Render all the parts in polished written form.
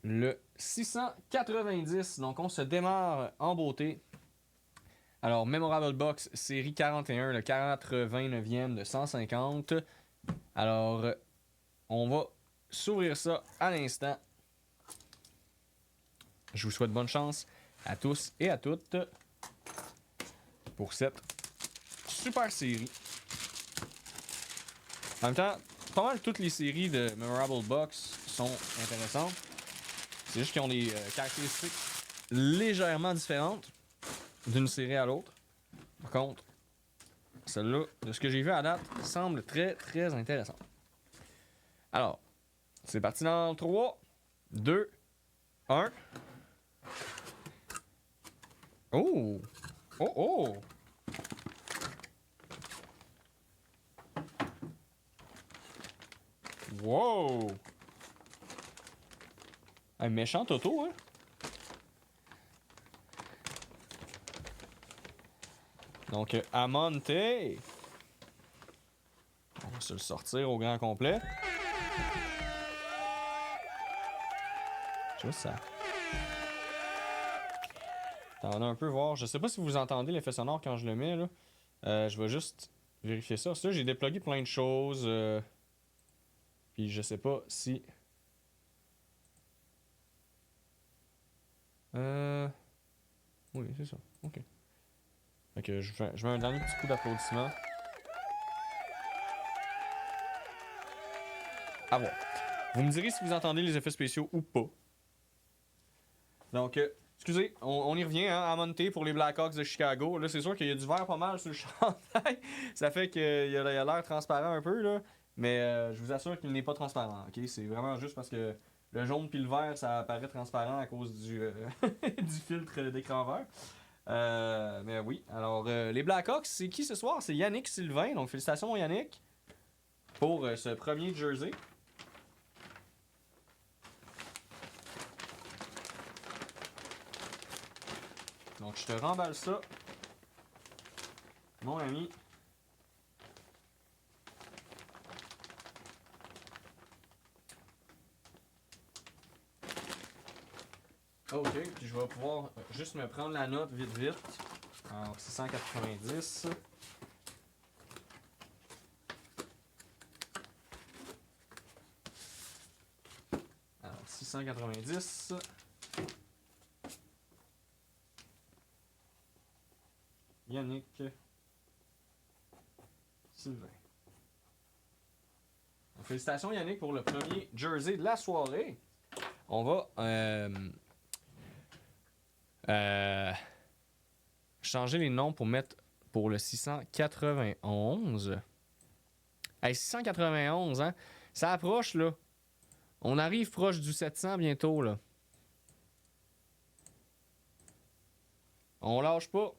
le 690. Donc, on se démarre en beauté. Alors, Memorable Box, série 41, le 89e de 150. Alors, on va s'ouvrir ça à l'instant. Je vous souhaite bonne chance à tous et à toutes pour cette super série. En même temps, pas mal toutes les séries de Memorable Box sont intéressantes. C'est juste qu'ils ont des caractéristiques légèrement différentes d'une série à l'autre. Par contre, celle-là, de ce que j'ai vu à date, semble très très intéressante. Alors, c'est parti dans 3, 2, 1. Oh! Oh oh! Wow! Un méchant Toto, hein? Donc, Amonte. On va se le sortir au grand complet. Juste ça. Attendez un peu voir. Je sais pas si vous entendez l'effet sonore quand je le mets, là. Je vais juste vérifier ça. Ça, j'ai déplugué plein de choses. Puis je sais pas si... Oui, c'est ça. Ok. Fait que je mets un dernier petit coup d'applaudissement. Ah bon. Vous me direz si vous entendez les effets spéciaux ou pas. Donc, excusez, on y revient, hein, à Monté pour les Blackhawks de Chicago. Là, c'est sûr qu'il y a du vert pas mal sur le chandail. Ça fait qu'il a l'air transparent un peu, là. Mais je vous assure qu'il n'est pas transparent, ok? C'est vraiment juste parce que le jaune puis le vert, ça apparaît transparent à cause du, du filtre d'écran vert. Mais oui, alors les Blackhawks, c'est qui ce soir? C'est Yannick Sylvain, donc félicitations Yannick pour ce premier jersey. Donc je te remballe ça, mon ami. Ok, puis je vais pouvoir juste me prendre la note vite vite. Alors 690. Alors 690. Yannick Sylvain. Donc, félicitations Yannick pour le premier jersey de la soirée. On va changer les noms pour mettre pour le 691. Hey, 691, hein? Ça approche, là. On arrive proche du 700 bientôt, là. On lâche pas.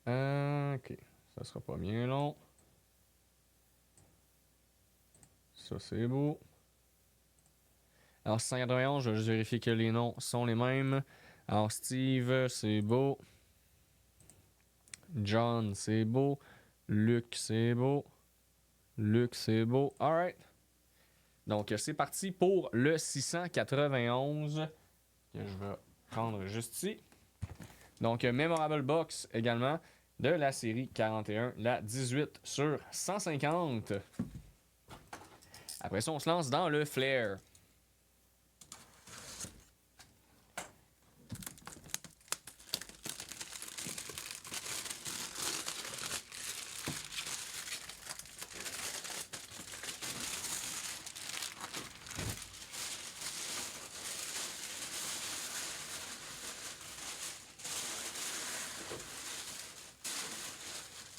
Ok. Ça sera pas bien long. Ça, c'est beau. Alors, 691, je vais juste vérifier que les noms sont les mêmes. Alors, Steve, c'est beau. John, c'est beau. Luc, c'est beau. Luc, c'est beau. Alright. Donc, c'est parti pour le 691. Que je vais prendre juste ici. Donc, Memorable Box également de la série 41, la 18 sur 150. Après ça, on se lance dans le Flair.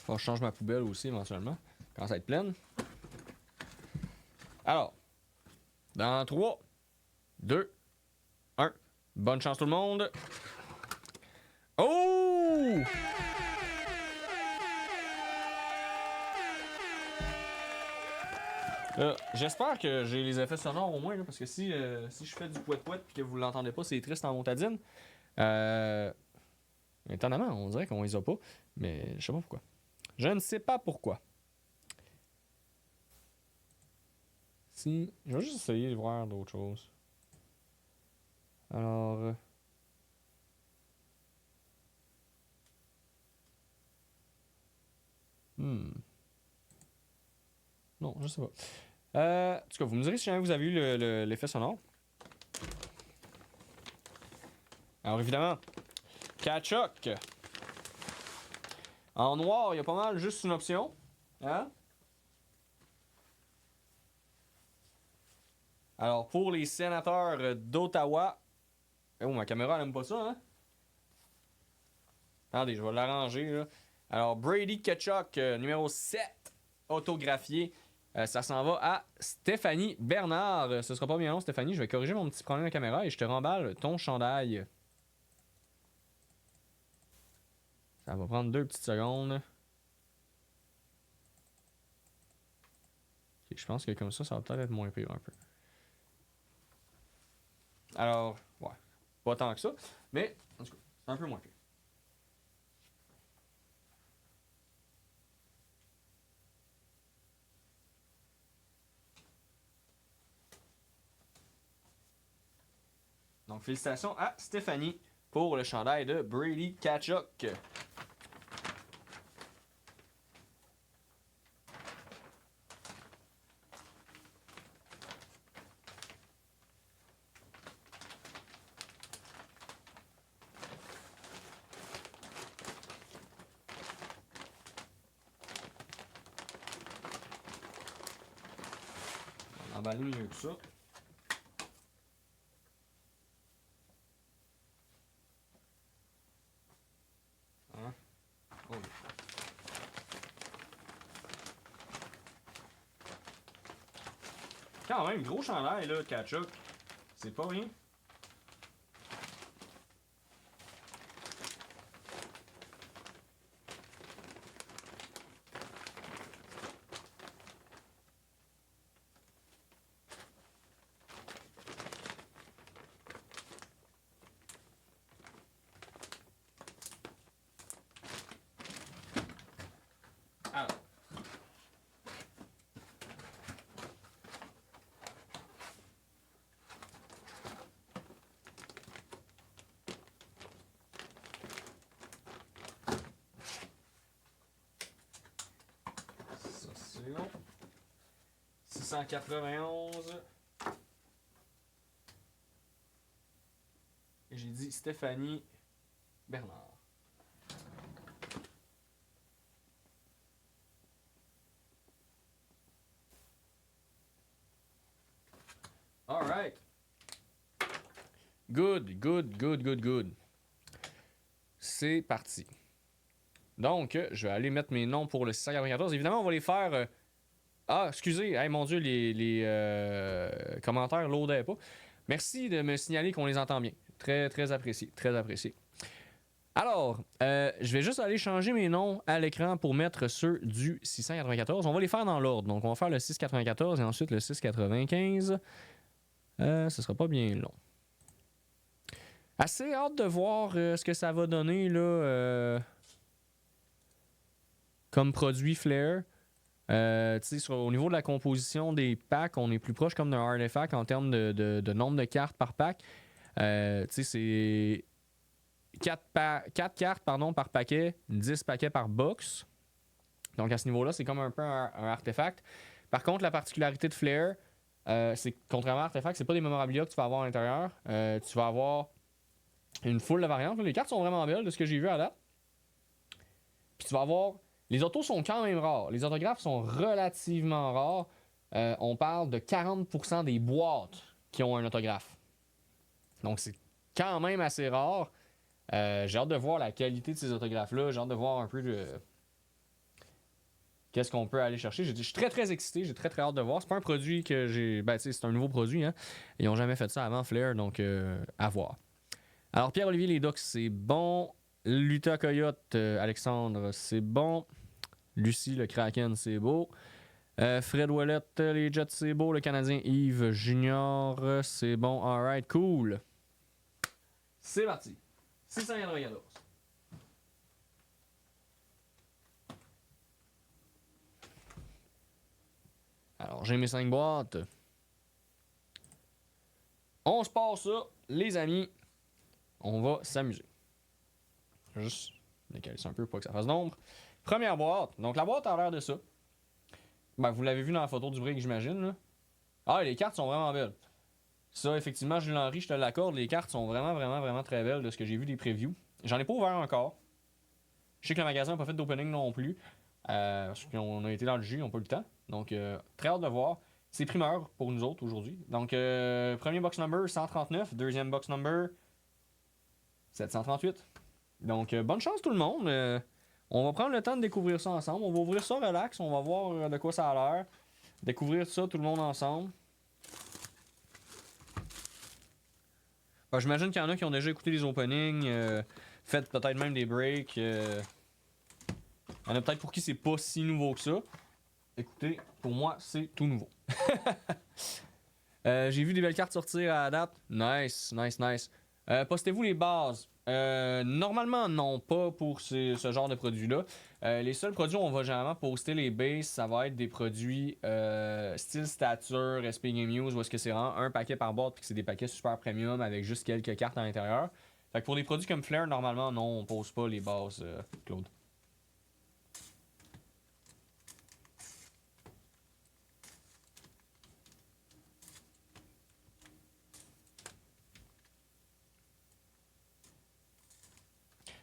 Faut que je change ma poubelle aussi éventuellement, quand ça va être pleine. Alors, dans 3, 2, 1. Bonne chance tout le monde. Oh! J'espère que j'ai les effets sonores au moins, là, parce que si je fais du pouet-pouet et que vous l'entendez pas, c'est triste en montadine. Étonnamment, on dirait qu'on les a pas. Mais je sais pas pourquoi. Je ne sais pas pourquoi. Si. Je vais juste essayer de voir d'autres choses. Alors. Non, je sais pas. En tout cas, vous me direz si jamais vous avez eu l'effet sonore. Alors évidemment, Kachuk. En noir, il y a pas mal juste une option. Hein? Alors pour les sénateurs d'Ottawa. Oh, ma caméra elle aime pas ça, hein? Attendez, je vais l'arranger là. Alors Brady Kachuk, numéro 7, autographié. Ça s'en va à Stéphanie Bernard. Ce sera pas bien long, Stéphanie. Je vais corriger mon petit problème de caméra et je te remballe ton chandail. Ça va prendre 2 petites secondes. Okay, je pense que comme ça va peut-être être moins pire un peu. Alors, ouais, pas tant que ça, mais en tout cas, c'est un peu moins pire. Donc, félicitations à Stéphanie pour le chandail de Brady Kachuk. On va emballer mieux que ça. Hein? Oh. Quand même, gros chandail là, Kachuk. C'est pas rien. Alors. Ça c'est bon. 691. Et j'ai dit Stéphanie Bernard. Alright. Good, good, good, good, good. C'est parti. Donc, je vais aller mettre mes noms pour le 694. Évidemment, on va les faire. Ah, excusez, hey, mon Dieu, les commentaires loadaient pas. Merci de me signaler qu'on les entend bien. Très, très apprécié. Très apprécié. Alors, je vais juste aller changer mes noms à l'écran pour mettre ceux du 694. On va les faire dans l'ordre. Donc, on va faire le 694 et ensuite le 695. Ce sera pas bien long. Assez hâte de voir ce que ça va donner là, comme produit Flair. Au niveau de la composition des packs, on est plus proche comme d'un artefact en termes de nombre de cartes par pack. C'est 4 cartes par paquet, 10 paquets par box. Donc à ce niveau-là, c'est comme un peu un artefact. Par contre, la particularité de Flair, c'est que contrairement à Artefact, c'est pas des memorabilia que tu vas avoir à l'intérieur. Tu vas avoir une foule de variantes. Les cartes sont vraiment belles de ce que j'ai vu à date. Puis tu vas avoir. Les autos sont quand même rares. Les autographes sont relativement rares. On parle de 40% des boîtes qui ont un autographe. Donc c'est quand même assez rare. J'ai hâte de voir la qualité de ces autographes-là. J'ai hâte de voir un peu de. Qu'est-ce qu'on peut aller chercher. Je suis très très excité. J'ai très très hâte de voir. C'est pas un produit que j'ai. Ben, tu sais, c'est un nouveau produit. Hein. Ils n'ont jamais fait ça avant Flair. Donc, à voir. Alors, Pierre-Olivier Ledoux, c'est bon. Luta Coyote, Alexandre, c'est bon. Lucie, le Kraken, c'est beau. Fred Ouellet, les Jets, c'est beau. Le Canadien Yves Junior, c'est bon. Alright, cool. C'est parti. 694. charger mes 5 boîtes. On se passe ça, les amis. On va s'amuser. Juste décaler ça un peu pour que ça fasse d'ombre. Première boîte. Donc la boîte a l'air de ça. Ben, vous l'avez vu dans la photo du break, j'imagine. Là. Ah, les cartes sont vraiment belles. Ça, effectivement, Jules Henry, je te l'accorde. Les cartes sont vraiment très belles de ce que j'ai vu des previews. J'en ai pas ouvert encore. Je sais que le magasin n'a pas fait d'opening non plus. Parce qu'on a été dans le jus, ils n'ont pas eu le temps. Donc, très hâte de voir. C'est primeur pour nous autres aujourd'hui. Donc, premier box number 139. Deuxième box number 738. Donc, bonne chance tout le monde. On va prendre le temps de découvrir ça ensemble. On va ouvrir ça relax. On va voir de quoi ça a l'air. Découvrir ça tout le monde ensemble. Ben, j'imagine qu'il y en a qui ont déjà écouté les openings. Fait peut-être même des breaks. Il y en a peut-être pour qui c'est pas si nouveau que ça. Écoutez, pour moi, c'est tout nouveau. J'ai vu des belles cartes sortir à la date. Nice. Postez-vous les bases. Normalement, non, pas pour ce genre de produits-là. Les seuls produits où on va généralement poster les bases, ça va être des produits style stature, SP Game News, où est-ce que c'est vraiment un paquet par boîte, puis que c'est des paquets super premium avec juste quelques cartes à l'intérieur. Fait que pour des produits comme Flair, normalement, non, on pose pas les bases, Claude.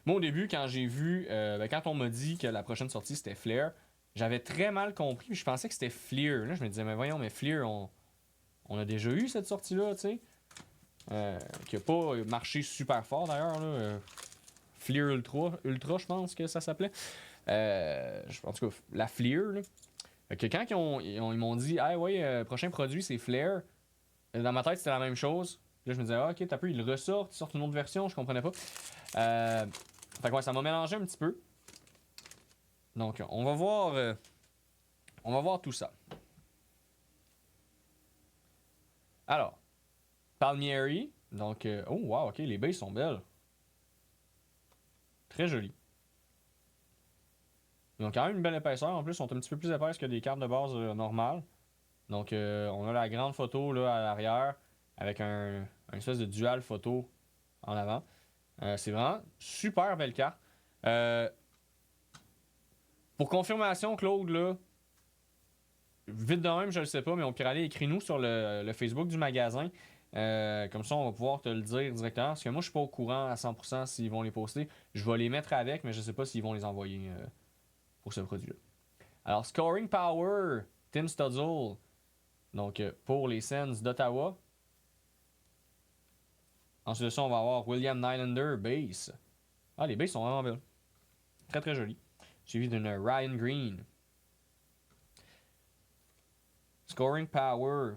Moi, au début, quand j'ai vu, quand on m'a dit que la prochaine sortie c'était Flair, j'avais très mal compris. Je pensais que c'était Fleer. Là, je me disais, mais voyons, mais Fleer, on a déjà eu cette sortie-là, tu sais. Qui a pas marché super fort d'ailleurs. Fleer Ultra, je pense que ça s'appelait. En tout cas, la Fleer. Là. Que quand ils m'ont dit, ah ouais, prochain produit c'est Flair, dans ma tête c'était la même chose. Là, je me disais, ah, ok, t'as pu, ils ressortent, ils sortent une autre version, je comprenais pas. Fait que ouais, ça m'a mélangé un petit peu. Donc, on va voir tout ça. Alors, Palmieri. Donc, oh wow, ok, les bases sont belles. Très jolies. Ils ont quand même une belle épaisseur. En plus, ils sont un petit peu plus épaisses que des cartes de base normales. Donc, on a la grande photo là à l'arrière avec un espèce de dual photo en avant. C'est vraiment super belle carte. Pour confirmation, Claude, là, vite de même, je le sais pas, mais on peut aller écrire-nous sur le Facebook du magasin. Comme ça, on va pouvoir te le dire directement. Parce que moi, je suis pas au courant à 100% s'ils vont les poster. Je vais les mettre avec, mais je sais pas s'ils vont les envoyer pour ce produit-là. Alors, Scoring Power, Tim Studzle. Donc, pour les Sens d'Ottawa. Ensuite de ça, on va avoir William Nylander, base. Ah, les bases sont vraiment belles. Très, très jolies. Suivi d'une Ryan Green. Scoring Power.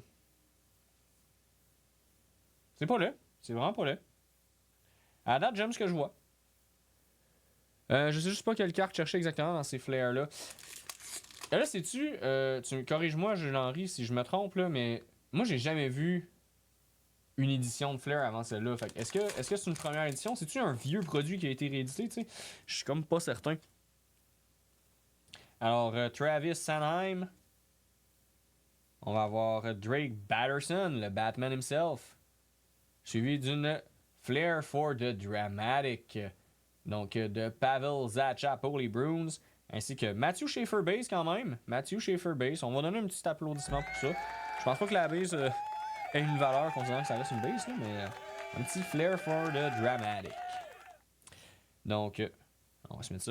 C'est pas laid. C'est vraiment pas laid. À la date, j'aime ce que je vois. Je sais juste pas quelle carte chercher exactement dans ces flares-là. Là, sais-tu, corrige-moi, Jules-Henri, si je me trompe, là, mais moi, j'ai jamais vu une édition de Flair avant celle-là. Fait est-ce que c'est une première édition? C'est-tu un vieux produit qui a été réédité, tu sais? Je suis comme pas certain. Alors, Travis Sanheim. On va avoir Drake Batterson, le Batman himself. Suivi d'une Flair for the Dramatic. Donc, de Pavel Zacha pour les Bruins. Ainsi que Matthew Schaefer base quand même. Matthew Schaefer base. On va donner un petit applaudissement pour ça. Je pense pas que la base ait une valeur considérant que ça reste une base, là, mais un petit Flair for the Dramatic. Donc, on va se mettre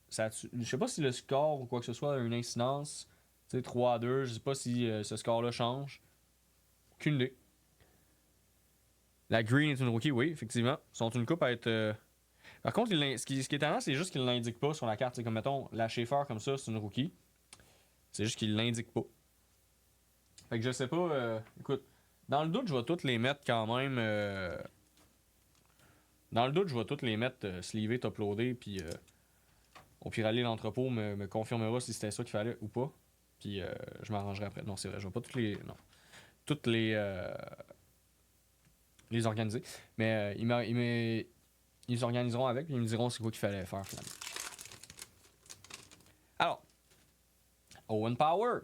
ça. Je sais pas si le score ou quoi que ce soit a une incidence. Tu sais, 3-2. Je sais pas si ce score-là change. Aucune idée. La Green est une rookie, oui, effectivement. Ils sont une coupe à être. Par contre, ce qui est étonnant, c'est juste qu'il ne l'indique pas sur la carte. C'est comme, mettons, la Schaefer comme ça, c'est une rookie. C'est juste qu'il ne l'indique pas. Fait que je sais pas. Écoute, dans le doute, je vais toutes les mettre quand même. Dans le doute, je vais toutes les mettre sleevées, uploadées, puis au pire, aller l'entrepôt me confirmera si c'était ça qu'il fallait ou pas. Puis je m'arrangerai après. Non, c'est vrai, je vais pas toutes les. Non. Toutes les organiser. Mais ils organiseront avec, puis ils me diront c'est quoi qu'il fallait faire finalement. Alors, Owen Power.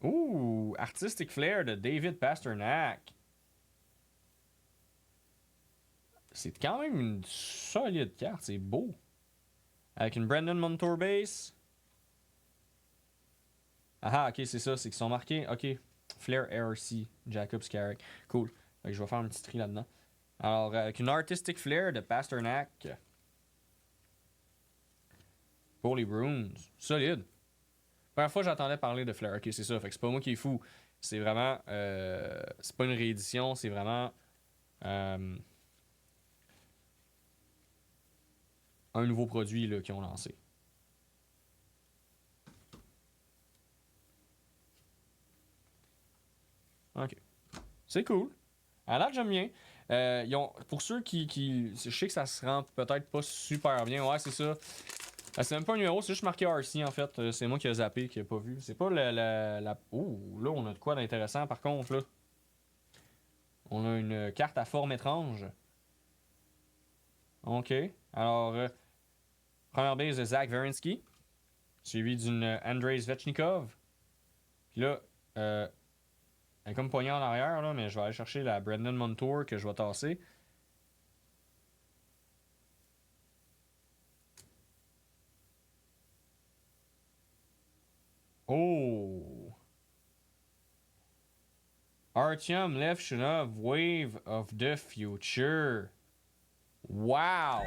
Ouh, Artistic Flair de David Pasternak. C'est quand même une solide carte, c'est beau. Avec une Brandon Montour base. Ah, ok, c'est ça, c'est qu'ils sont marqués. Ok, Flair RC, Jacobs Carrick. Cool. Fait que je vais faire un petit tri là-dedans. Alors, avec une Artistic Flair de Pasternak. Pour les Bruins. Solide. Première fois que j'entendais parler de Flair. Ok, c'est ça. Fait que c'est pas moi qui est fou. C'est vraiment. C'est pas une réédition, c'est vraiment. euh, un nouveau produit là, qu'ils ont lancé. Ok. C'est cool. À date, j'aime bien. Pour ceux qui. Je sais que ça se rend peut-être pas super bien. Ouais, c'est ça. C'est même pas un numéro, c'est juste marqué RC en fait. C'est moi qui ai zappé, qui ai pas vu. C'est pas la. Oh, là, on a de quoi d'intéressant par contre, là. On a une carte à forme étrange. Ok. Alors, première base de Zach Werenski, suivi d'une Andrei Svechnikov. Puis là, elle est comme poignée en arrière, là, mais je vais aller chercher la Brandon Montour que je vais tasser. Oh! Artyom Levshunov, Wave of the Future. Wow!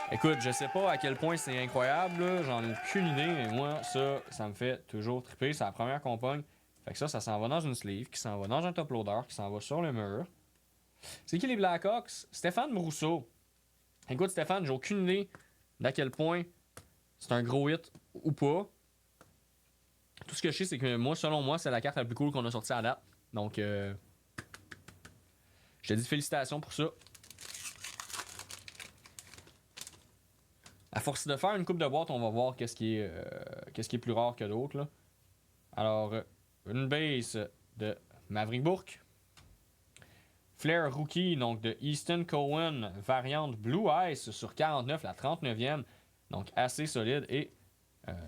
Écoute, je sais pas à quel point c'est incroyable, là, j'en ai aucune idée, mais moi, ça me fait toujours triper. C'est la première qu'on pogne. Fait que ça s'en va dans une sleeve, qui s'en va dans un top loader, qui s'en va sur le mur. C'est qui les Blackhawks? Stéphane Brousseau. Écoute, Stéphane, j'ai aucune idée d'à quel point c'est un gros hit ou pas. Tout ce que je sais, c'est que moi, selon moi, c'est la carte la plus cool qu'on a sortie à date. Donc, je te dis félicitations pour ça. À force de faire une coupe de boîte, on va voir qu'est-ce qui est plus rare que d'autres. Là. Alors, une base de Maverick Bourque. Flair Rookie, donc de Easton Cohen, variante Blue Ice sur 49, la 39e. Donc, assez solide. Et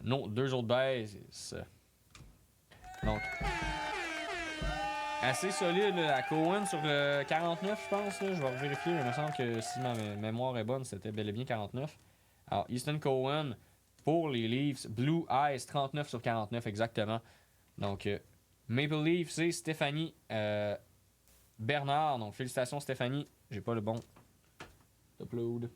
nos deux autres bases. Donc, assez solide la Cohen sur le 49, je pense. Là. Je vais vérifier. Il me semble que si ma mémoire est bonne, c'était bel et bien 49. Alors, Easton Cohen pour les Leafs. Blue Eyes, 39 sur 49 exactement. Donc, Maple Leaf, c'est Stéphanie Bernard. Donc, félicitations Stéphanie. J'ai pas le bon upload.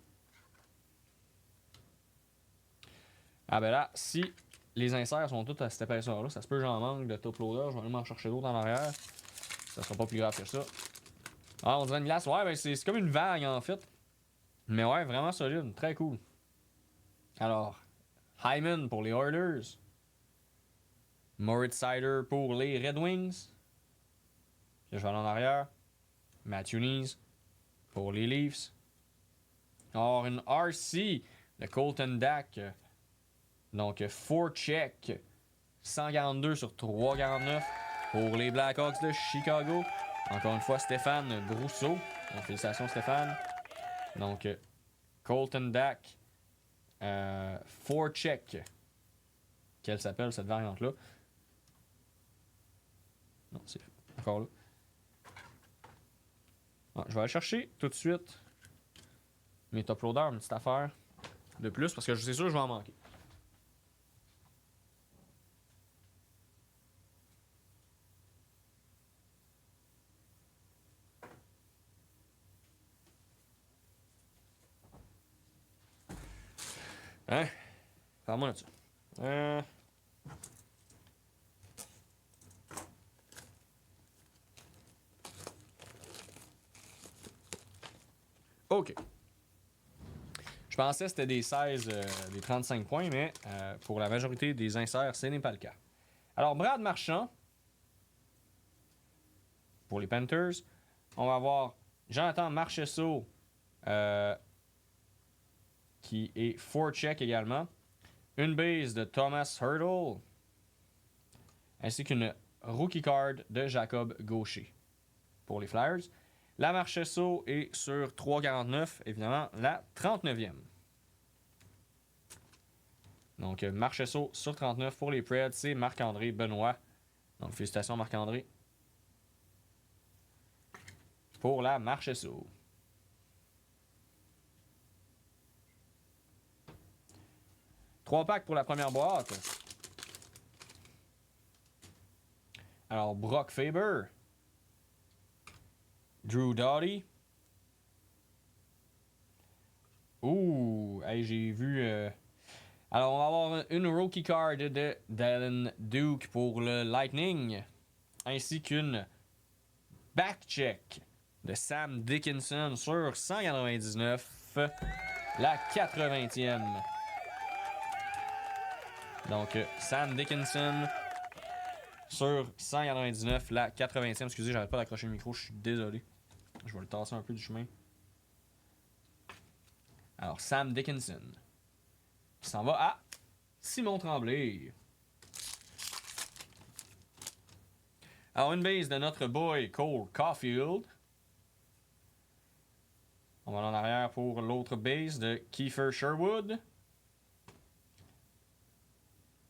Ah ben là, si les inserts sont tous à cette épaisseur-là, ça se peut que j'en manque de top loader. Je vais aller m'en chercher d'autres en arrière. Ça sera pas plus grave que ça. Ah, on dirait une glace. Ouais, ben c'est comme une vague en fait. Mais ouais, vraiment solide. Très cool. Alors, Hyman pour les Oilers. Moritz Sider pour les Red Wings. Je vais aller en arrière. Matthew Knees pour les Leafs. Alors, une RC de Colton Dack. Donc, 4 check. 142 sur 349 pour les Blackhawks de Chicago. Encore une fois, Stéphane Brousseau. Donc, félicitations, Stéphane. Donc, Colton Dack. 4 check. Quelle s'appelle cette variante-là? Non, c'est encore là. Ah, je vais aller chercher tout de suite mes top loaders, une petite affaire de plus, parce que je suis sûr que je vais en manquer. Hein? Parle-moi là-dessus. OK. Je pensais que c'était des 16, des 35 points, mais pour la majorité des inserts, ce n'est pas le cas. Alors, Brad Marchand, pour les Panthers, on va avoir Jonathan Marchessault, qui est 4 check également. Une base de Thomas Hurdle, ainsi qu'une rookie card de Jacob Gaucher pour les Flyers. La Marchessault est sur 3,49, évidemment la 39e. Donc, Marchesso sur 39 pour les Preds, c'est Marc-André Benoît. Donc, félicitations Marc-André pour la Marchesso. Trois packs pour la première boîte. Alors, Brock Faber, Drew Doughty. Ouh, hey, j'ai vu. Alors, on va avoir une rookie card de Dallin Duke pour le Lightning, ainsi qu'une back-check de Sam Dickinson sur 199, la 80e. Donc, Sam Dickinson sur 199, la 80e. Excusez, j'arrête pas d'accrocher le micro, je suis désolé. Je vais le tasser un peu du chemin. Alors, Sam Dickinson, qui s'en va à Simon Tremblay. Alors, une base de notre boy Cole Caulfield. On va en arrière pour l'autre base de Kiefer Sherwood.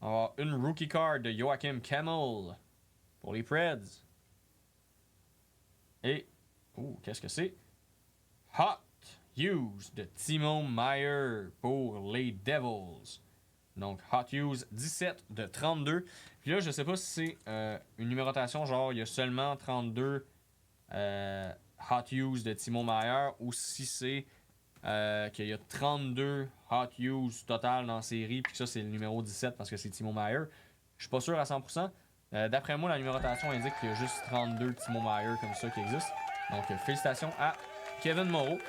On va avoir une rookie card de Joachim Kemmel pour les Preds. Et, qu'est-ce que c'est? Hot Use de Timo Meier pour les Devils. Donc, Hot Use 17 de 32. Puis là, je sais pas si c'est une numérotation, genre il y a seulement 32 Hot Use de Timo Meier ou si c'est qu'il y a 32 Hot Use total dans la série, puis que ça c'est le numéro 17 parce que c'est Timo Meier. Je suis pas sûr à 100%. D'après moi, la numérotation indique qu'il y a juste 32 Timo Meier comme ça qui existent. Donc, félicitations à Kevin Moreau.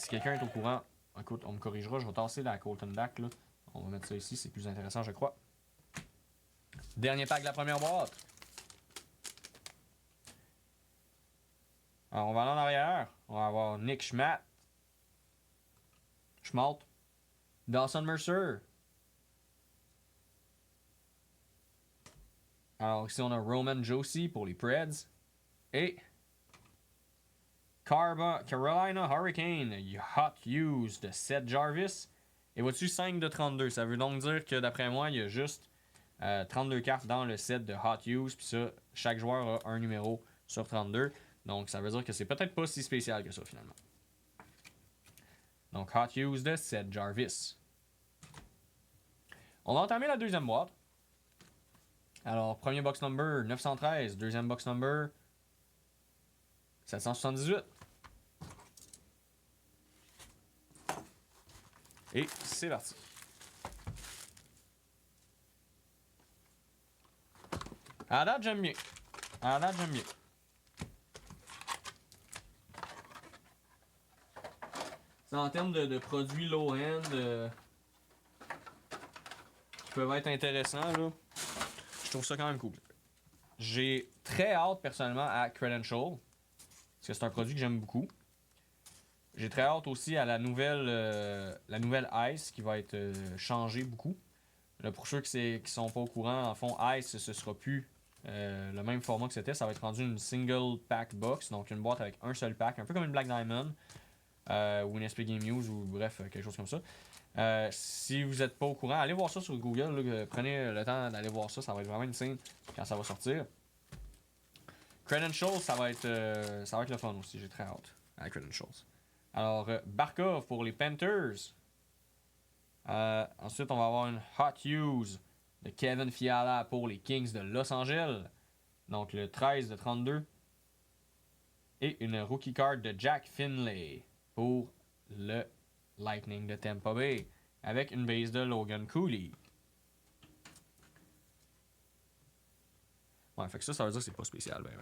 Si quelqu'un est au courant, écoute, on me corrigera, je vais tasser la Colton Dach, là. On va mettre ça ici, c'est plus intéressant, je crois. Dernier pack de la première boîte. Alors, on va aller en arrière. On va avoir Nick Schmaltz, Dawson Mercer. Alors, ici, on a Roman Josi pour les Preds. Et Carolina Hurricane, Hot Use de Seth Jarvis. Et vois-tu, 5 de 32. Ça veut donc dire que d'après moi, il y a juste 32 cartes dans le set de Hot Use. Puis ça, chaque joueur a un numéro sur 32. Donc ça veut dire que c'est peut-être pas si spécial que ça finalement. Donc Hot Use de Seth Jarvis. On va entamer la deuxième boîte. Alors, premier box number 913. Deuxième box number 778. Et c'est parti. À la date, j'aime bien. C'est en termes de produits low-end qui peuvent être intéressants, là. Je trouve ça quand même cool. J'ai très hâte personnellement à Credential, parce que c'est un produit que j'aime beaucoup. J'ai très hâte aussi à la nouvelle Ice qui va être changée beaucoup. Là, pour ceux qui sont pas au courant, en fond, Ice, ce sera plus le même format que c'était. Ça va être rendu une single pack box, donc une boîte avec un seul pack, un peu comme une Black Diamond ou une SP Game News ou bref, quelque chose comme ça. Si vous n'êtes pas au courant, allez voir ça sur Google. Là, prenez le temps d'aller voir ça. Ça va être vraiment une scène quand ça va sortir. Credentials, ça va être le fun aussi. J'ai très hâte à Credentials. Alors, Barkov pour les Panthers. Ensuite, on va avoir une Hot Use de Kevin Fiala pour les Kings de Los Angeles. Donc, le 13 de 32. Et une rookie card de Jack Finlay pour le Lightning de Tampa Bay. Avec une base de Logan Cooley. Ouais, fait que ça veut dire que c'est pas spécial, ben.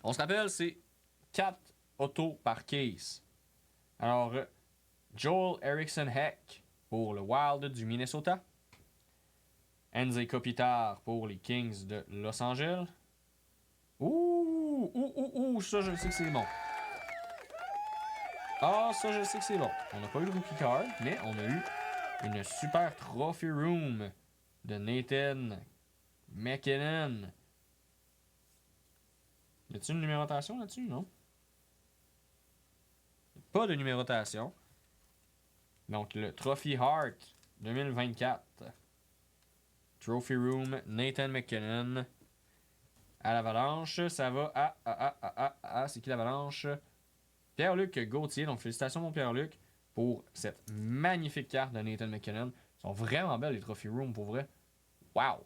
On se rappelle, c'est 4 autos par case. Alors, Joel Eriksson Heck pour le Wild du Minnesota. Anze Kopitar pour les Kings de Los Angeles. Ça je sais que c'est bon. Ça je sais que c'est bon. On n'a pas eu de rookie card, mais on a eu une super trophy room de Nathan McKinnon. Y a-t-il une numérotation là-dessus, non? Pas de numérotation. Donc, le Trophy Heart 2024. Trophy Room, Nathan McKinnon. À l'Avalanche, ça va à c'est qui l'Avalanche? Pierre-Luc Gauthier. Donc, félicitations, mon Pierre-Luc, pour cette magnifique carte de Nathan McKinnon. Ils sont vraiment belles, les Trophy Room, pour vrai. Wow!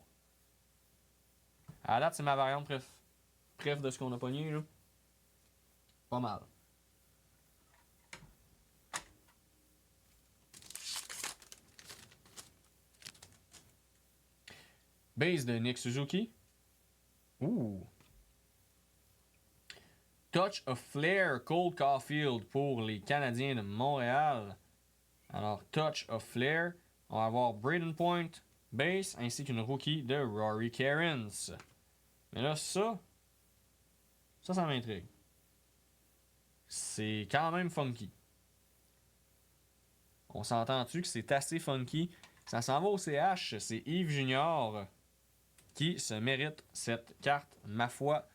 À la date, c'est ma variante préf de ce qu'on a pogné, là. Pas mal. Base de Nick Suzuki. Ouh! Touch of Flair, Cole Caulfield pour les Canadiens de Montréal. Alors, Touch of Flair. On va avoir Braden Point, base, ainsi qu'une rookie de Rory Cairns. Mais là, ça m'intrigue. C'est quand même funky. On s'entend-tu que c'est assez funky? Ça s'en va au CH. C'est Yves Junior qui se mérite cette carte, ma foi.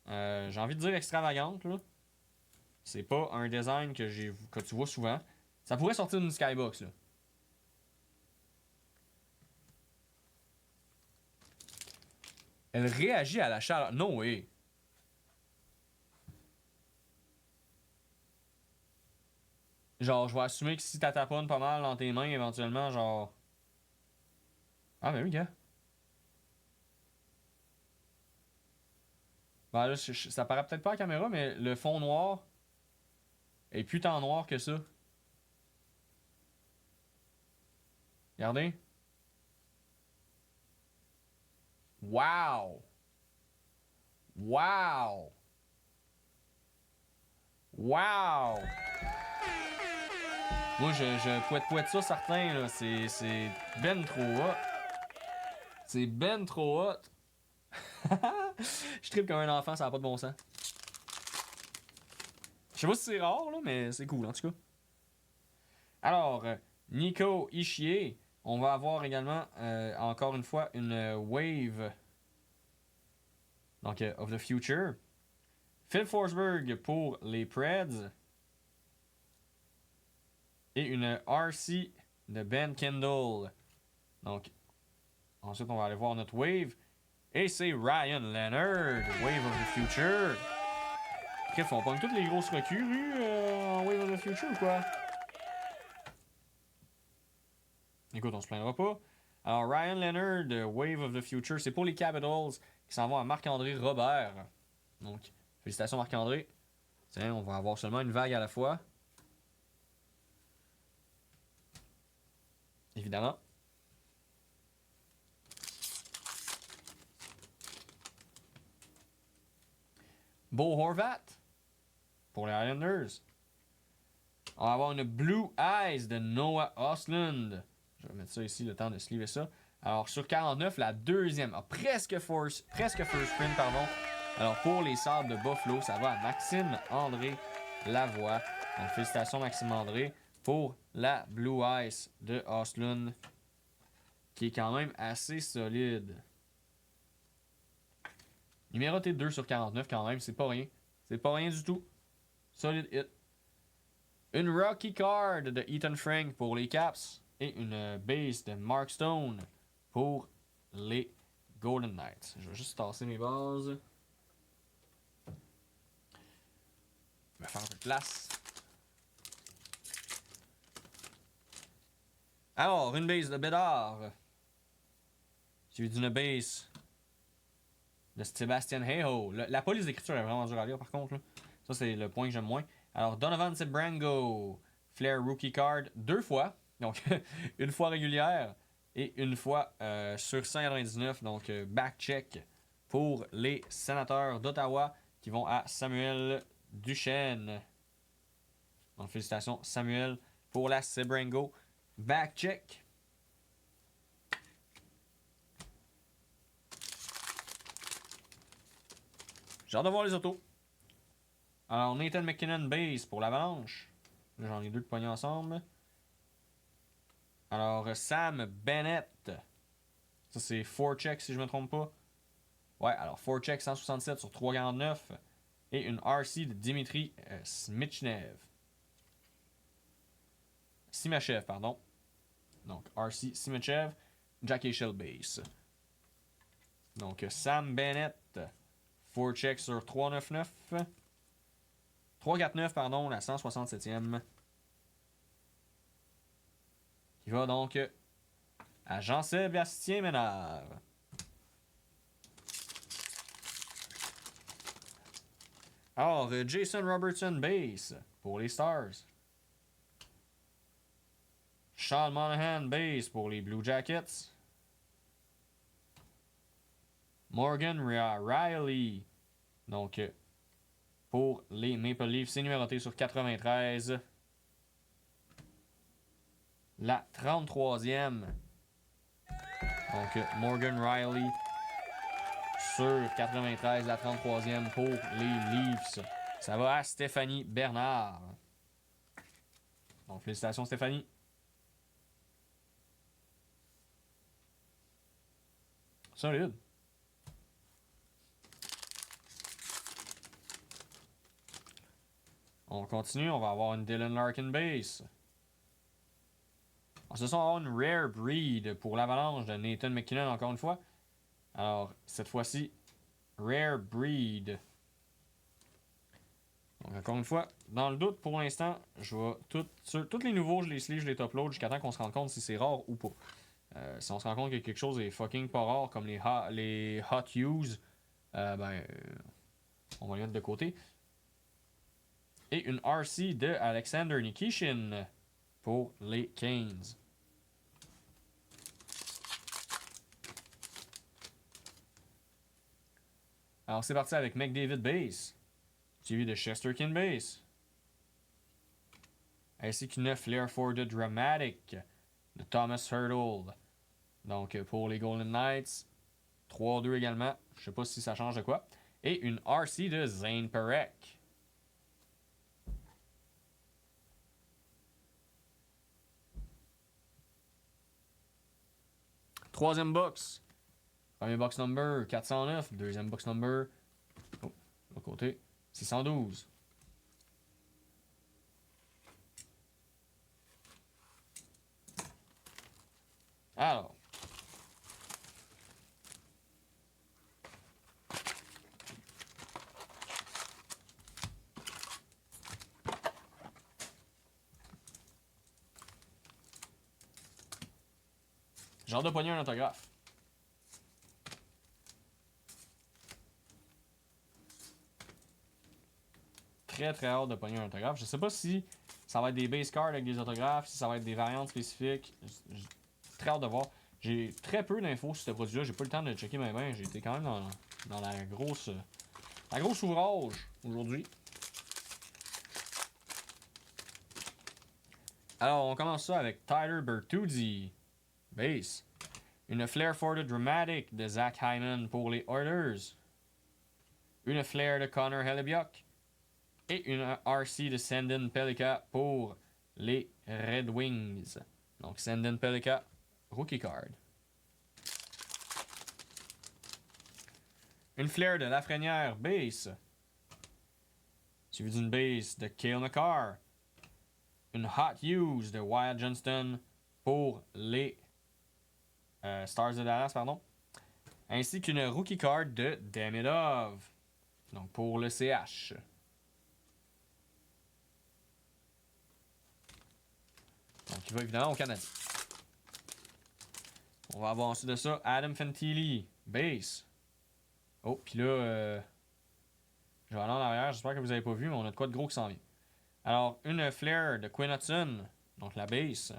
J'ai envie de dire extravagante, là. C'est pas un design que tu vois souvent. Ça pourrait sortir d'une Skybox, là. Elle réagit à la chaleur. No way. Genre, je vais assumer que si t'as taponnes pas mal dans tes mains, éventuellement, genre. Ah, ben oui, gars. Ben là, ça paraît peut-être pas à la caméra, mais le fond noir est plus tant noir que ça. Regardez. Wow! Wow! Wow! Moi, je poète ça certain, là. C'est ben trop hot. C'est ben trop hot. Je tripe comme un enfant, ça a pas de bon sens. Je sais pas si c'est rare, là, mais c'est cool, en tout cas. Alors, Nico Ishii. On va avoir également, encore une fois, une Wave. Donc, of the Future. Phil Forsberg pour les Preds. Et une RC de Ben Kendall. Donc, ensuite, on va aller voir notre Wave. Et c'est Ryan Leonard, Wave of the Future. Bref, on pogne toutes les grosses recrues en Wave of the Future ou quoi? Écoute, on se plaindra pas. Alors, Ryan Leonard, Wave of the Future, c'est pour les Capitals qui s'en vont à Marc-André Robert. Donc, félicitations Marc-André. Tiens, on va avoir seulement une vague à la fois. Évidemment. Bo Horvat pour les Islanders. On va avoir une Blue Eyes de Noah Ostlund. Je vais mettre ça ici, le temps de sleever ça. Alors, sur 49, la deuxième a presque first print, pardon. Alors, pour les Sabres de Buffalo, ça va à Maxime André Lavoie. Donc, félicitations Maxime André pour la Blue Eyes de Ostlund, qui est quand même assez solide. Numéroté 2 sur 49 quand même, c'est pas rien. C'est pas rien du tout. Solide hit. Une Rocky Card de Ethan Frank pour les Caps. Et une base de Mark Stone pour les Golden Knights. Je vais juste tasser mes bases. Je vais faire un peu de place. Alors, une base de Bédard. Suivi d'une base de Sebastian Aho. La police d'écriture est vraiment dure à lire par contre. Là. Ça, c'est le point que j'aime moins. Alors, Donovan Sebrango. Flair Rookie Card 2 fois. Donc, une fois régulière et une fois sur 199. Donc, back-check pour les sénateurs d'Ottawa qui vont à Samuel Duchesne. Donc, félicitations Samuel pour la Sebrango back-check. J'ai hâte de voir les autos. Alors, Nathan McKinnon base pour l'Avalanche. J'en ai deux de poignets ensemble. Alors, Sam Bennett. Ça, c'est 4-check si je ne me trompe pas. Ouais, alors 4-check 167 sur 349. Et une RC de Dimitri Smichnev. Simachev, pardon. Donc, RC Simachev, Jack Eichel base. Donc, Sam Bennett, forecheck sur 399. 349, pardon, la 167e. Qui va donc à Jean-Sébastien Ménard. Alors, Jason Robertson base pour les Stars. Sean Monahan base pour les Blue Jackets. Morgan Riley. Donc, pour les Maple Leafs, c'est numéroté sur 93. La 33e. Donc, Morgan Riley sur 93, la 33e pour les Leafs. Ça va à Stéphanie Bernard. Donc, félicitations Stéphanie. Solide. On continue, on va avoir une Dylan Larkin base. On se sent avoir une Rare Breed pour l'Avalanche de Nathan McKinnon encore une fois. Alors, cette fois-ci, Rare Breed. Donc, encore une fois, dans le doute, pour l'instant, je vais tous les nouveaux, je les sleeve, je les upload jusqu'à temps qu'on se rende compte si c'est rare ou pas. Si on se rend compte que quelque chose est fucking pas rare, comme les Hot Use, on va les mettre de côté. Et une RC de Alexander Nikishin pour les Canes. Alors c'est parti avec McDavid base, suivi de Shesterkin base, ainsi qu'une Flair for the Dramatic de Thomas Hurdle. Donc pour les Golden Knights, 3-2 également, je sais pas si ça change de quoi. Et une RC de Zane Perek. Troisième box. Premier box number 409. Deuxième box number. Oh, de l'autre côté. 612. Alors. J'ai hâte de pogner un autographe. Très très hâte de pogner un autographe. Je sais pas si ça va être des base cards avec des autographes, si ça va être des variantes spécifiques. J'ai très hâte de voir. J'ai très peu d'infos sur ce produit-là. J'ai pas eu le temps de checker mes mains. J'ai été quand même dans la grosse ouvrage aujourd'hui. Alors, on commence ça avec Tyler Bertuzzi. Base. Une Flair for the Dramatic de Zach Hyman pour les Oilers. Une Flair de Connor Hellebuyck. Et une RC de Sandin Pelika pour les Red Wings. Donc Sandin Pelika, rookie card. Une Flair de Lafrenière, base. Suivi d'une base de Cale Makar. Une Hot Use de Wyatt Johnston pour les Stars de Dallas, pardon. Ainsi qu'une rookie card de Demidov. Donc pour le CH. Donc il va évidemment au Canadien. On va avoir ensuite de ça Adam Fantilli, base. Oh, puis là, je vais aller en arrière, j'espère que vous n'avez pas vu, mais on a de quoi de gros qui s'en vient. Alors, une Flair de Quinn Hudson, donc la base.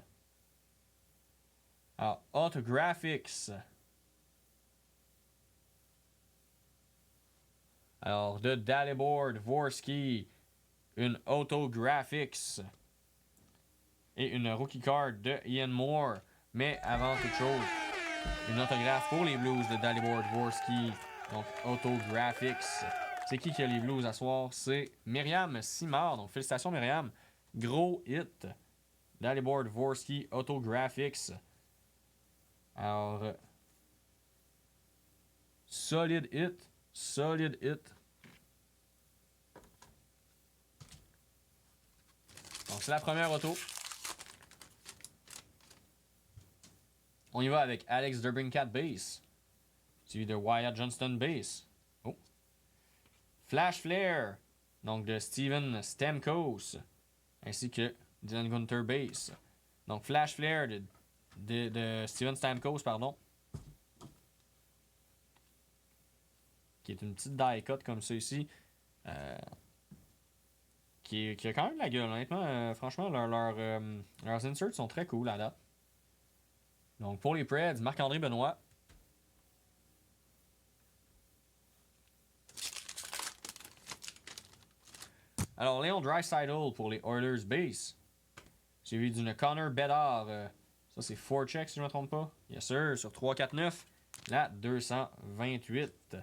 Alors, Autographics. Alors, de Dalibor Dvorsky, une Autographics. Et une rookie card de Ian Moore. Mais avant toute chose, une autographe pour les Blues de Dalibor Dvorsky. Donc, Autographics. C'est qui a les Blues à soir? C'est Myriam Simard. Donc, félicitations Myriam. Gros hit. Dalibor Dvorsky, Autographics. Alors, solide hit. Solide hit. Donc, c'est la première auto. On y va avec Alex Durbincat base. Suivi de Wyatt Johnston base. Oh. Flash Flare. Donc de Steven Stamkos. Ainsi que Dylan Gunther base. Donc Flash Flare de Steven Stamkos, pardon. Qui est une petite die cut comme ça ici. Qui a quand même de la gueule, honnêtement. Franchement, leurs inserts sont très cool à date. Donc pour les Preds, Marc-André Benoît. Alors Léon Draisaitl pour les Oilers base. Suivi d'une Connor Bedard. Ça c'est 4 checks si je ne me trompe pas. Yes sir, sur 3-4-9. La 228.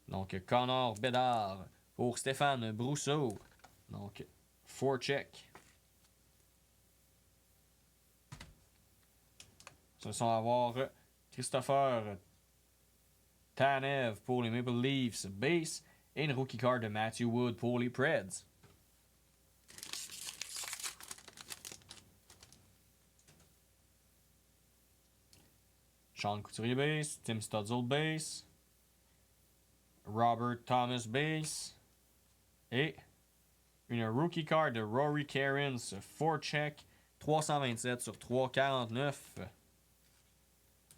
Donc Connor Bedard pour Stéphane Brousseau. Donc 4 checks. Ce sont à voir Christopher Tanev pour les Maple Leafs base et une rookie card de Matthew Wood pour les Preds. Sean Couturier base, Tim Stutzel base, Robert Thomas base et une rookie card de Rory Cairns 4 check 327 sur 349.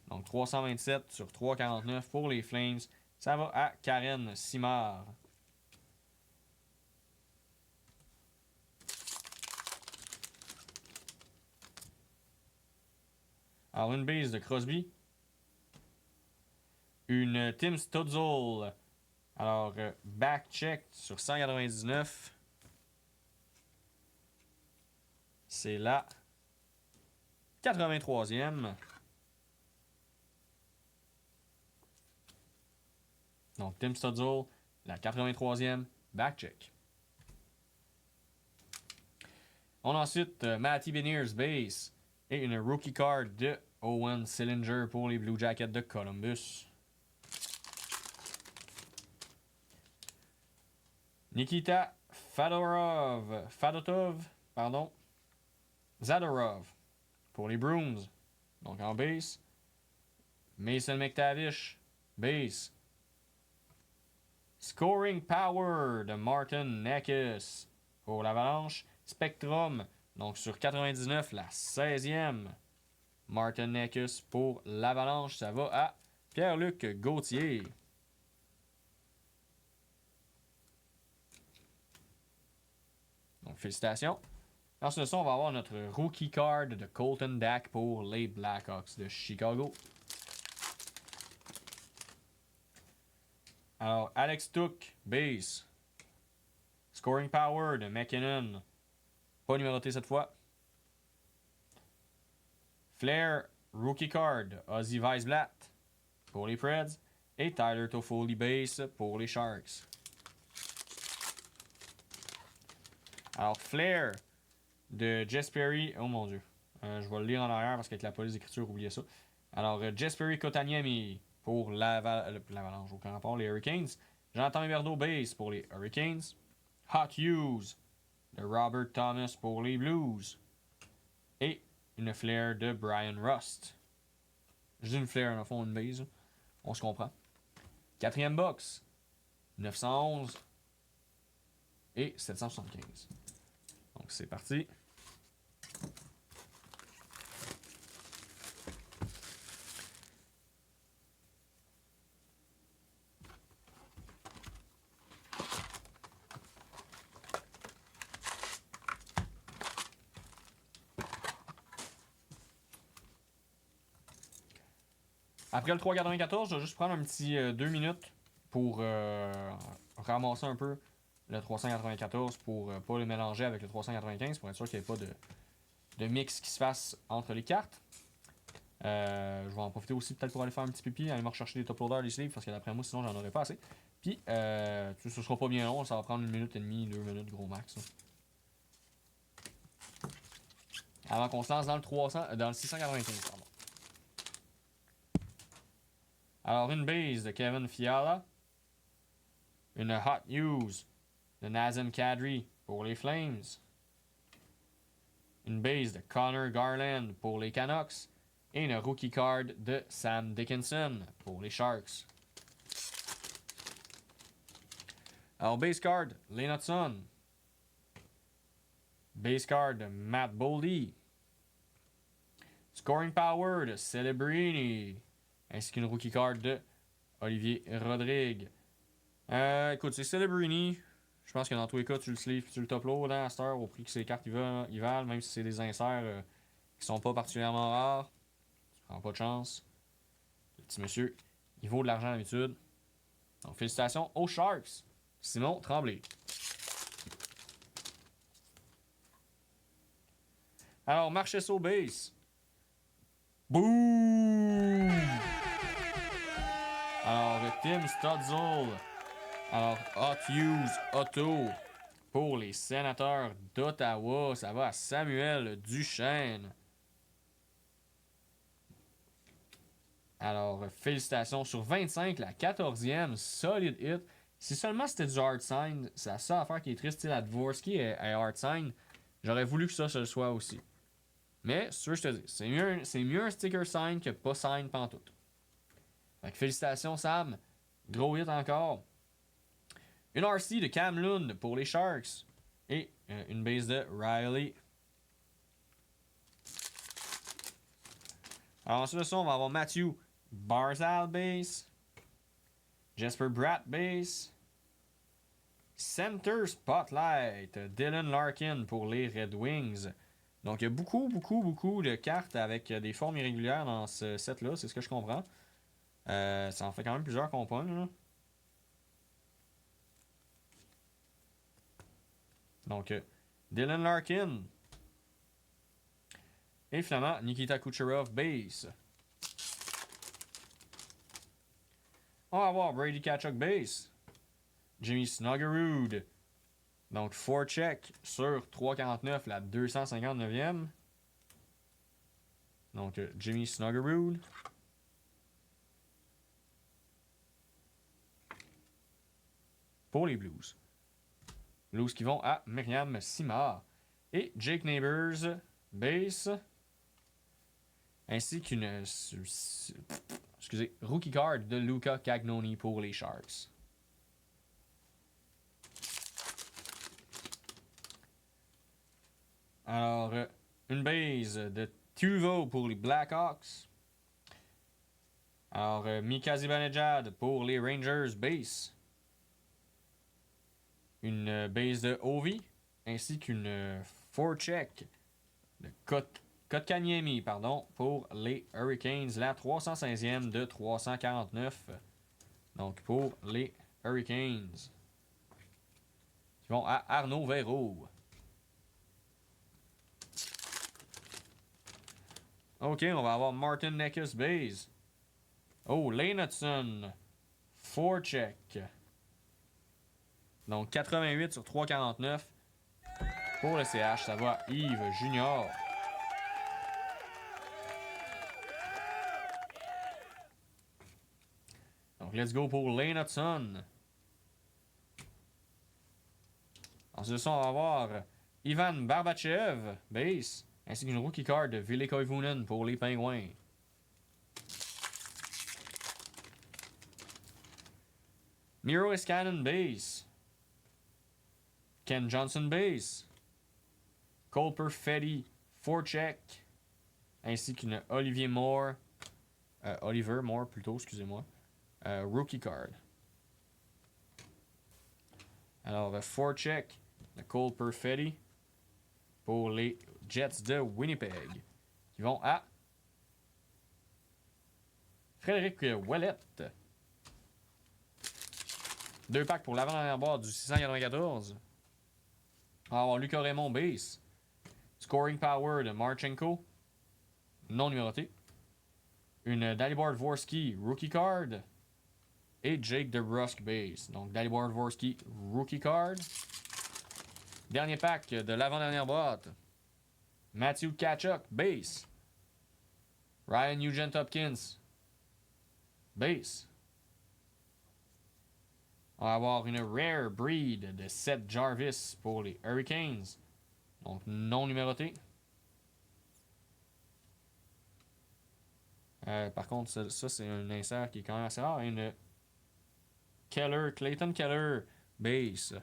Donc 327 sur 349 pour les Flames. Ça va à Karen Simard. Alors une base de Crosby. Une Tim Stutzel. Alors back check sur 199. C'est la 83e. Donc Tim Stutzel, la 83e, back check. On a ensuite Matty Beniers base et une rookie card de Owen Sillinger pour les Blue Jackets de Columbus. Nikita Zadorov pour les Bruins. Donc en base. Mason McTavish, base. Scoring Power de Martin Necas pour l'Avalanche. Spectrum, donc sur 99, la 16e. Martin Necas pour l'Avalanche. Ça va à Pierre-Luc Gauthier. Donc félicitations. Ensuite de ça, on va avoir notre rookie card de Colton Dach pour les Blackhawks de Chicago. Alors, Alex Tuch, base. Scoring Power de McKinnon. Pas numéroté cette fois. Flair, rookie card, Ozzy Weisblatt pour les Preds. Et Tyler Toffoli, base pour les Sharks. Alors, Flair de Jess Perry. Oh mon dieu. Je vais le lire en arrière parce qu'avec la police d'écriture, oubliez ça. Alors, Jess Perry Kotaniemi pour l'Avalanche, aucun rapport, les Hurricanes. Jonathan Huberdeau base pour les Hurricanes. Hot Hughes de Robert Thomas pour les Blues. Et une flair de Brian Rust. Je dis une flair, en fond, une base. On se comprend. Quatrième box. 911 et 775. Donc c'est parti. Après le 3,94, je vais juste prendre un petit 2 minutes pour ramasser un peu le 394 pour pas le mélanger avec le 395 pour être sûr qu'il n'y ait pas de mix qui se fasse entre les cartes. Je vais en profiter aussi peut-être pour aller faire un petit pipi, aller me rechercher des top loaders, des sleeves parce que d'après moi sinon j'en aurais pas assez. Puis ce sera pas bien long, ça va prendre 1 minute et demie, 2 minutes gros max. Là. Avant qu'on se lance dans le 695, pardon. Alors, une base de Kevin Fiala. Une Hot News de Nazem Kadri pour les Flames. Une base de Connor Garland pour les Canucks. Et une rookie card de Sam Dickinson pour les Sharks. Alors, base card, Lane Hutson. Base card, Matt Boldy. Scoring power de Celebrini. Ainsi qu'une rookie card de Olivier Rodrigue. Écoute, c'est Celebrini. Je pense que dans tous les cas, tu le sleeves et tu le top load à cette heure au prix que ces cartes ils valent, même si c'est des inserts qui sont pas particulièrement rares. Tu prends pas de chance. Le petit monsieur, il vaut de l'argent d'habitude. Donc, félicitations aux Sharks. Simon Tremblay. Alors, Marchesso base. Boom! Alors, Tim Stutzel. Alors, Hot Hughes Otto pour les Sénateurs d'Ottawa. Ça va à Samuel Duchesne. Alors, félicitations. Sur 25, la 14e, solide hit. Si seulement c'était du hard sign, c'est la seule affaire qui est triste. La Dvorsky est hard sign. J'aurais voulu que ça se le soit aussi. Mais, c'est sûr, je te dis, c'est mieux un sticker sign que pas sign pantoute. Fait que félicitations, Sam. Gros hit encore. Une RC de Cam Lund pour les Sharks. Et une base de Riley. Alors, ensuite de ça, on va avoir Matthew Barzal base. Jesper Bratt base. Center Spotlight. Dylan Larkin pour les Red Wings. Donc, il y a beaucoup de cartes avec des formes irrégulières dans ce set-là. C'est ce que je comprends. Ça en fait quand même plusieurs qu'on pogne, là. Donc, Dylan Larkin. Et finalement, Nikita Kucherov base. On va avoir Brady Tkachuk base. Jimmy Snuggerud. Donc, 4 check sur 349, la 259e. Donc, Jimmy Snuggerud. Pour les Blues. Blues qui vont à Myriam Simard. Et Jake Neighbors, base. Ainsi qu'une rookie card de Luca Cagnoni pour les Sharks. Alors, une base de Tuvo pour les Blackhawks. Alors, Mika Zibanejad pour les Rangers base. Une base de Ovi, ainsi qu'une forecheck de Kotkaniemi, pour les Hurricanes, la 316e de 349. Donc pour les Hurricanes. Qui vont à Arnaud Véro. Ok, on va avoir Martin Necas base. Oh, Lane Hutson. Forecheck. Donc 88 sur 349. Pour le CH, ça va à Yves Junior. Donc let's go pour Lane Hutson. Ensuite de ça, on va avoir Ivan Barbachev, base, ainsi qu'une rookie card de Ville Koivunen pour les Pingouins. Miro Iskanen, base. Ken Johnson, base. Cole Perfetti, forecheck. Ainsi qu'une Oliver Moore, excusez-moi. Rookie card. Alors, forecheck de Cole Perfetti pour les Jets de Winnipeg. Qui vont à Frédéric Ouellette. 2 packs pour l'avant-dernière boîte du 694. On va avoir Lucas Raymond base. Scoring power de Marchenko. Non numéroté. Une Dalibor Dvorsky rookie card. Et Jake DeBrusk base. Donc Dalibor Dvorsky rookie card. Dernier pack de l'avant-dernière boîte. Matthew Tkachuk base. Ryan Nugent Hopkins base. On va avoir une Rare Breed de Seth Jarvis pour les Hurricanes. Donc non numéroté. Par contre, ça c'est un insert qui est quand même assez rare. Une Clayton Keller, base. Ça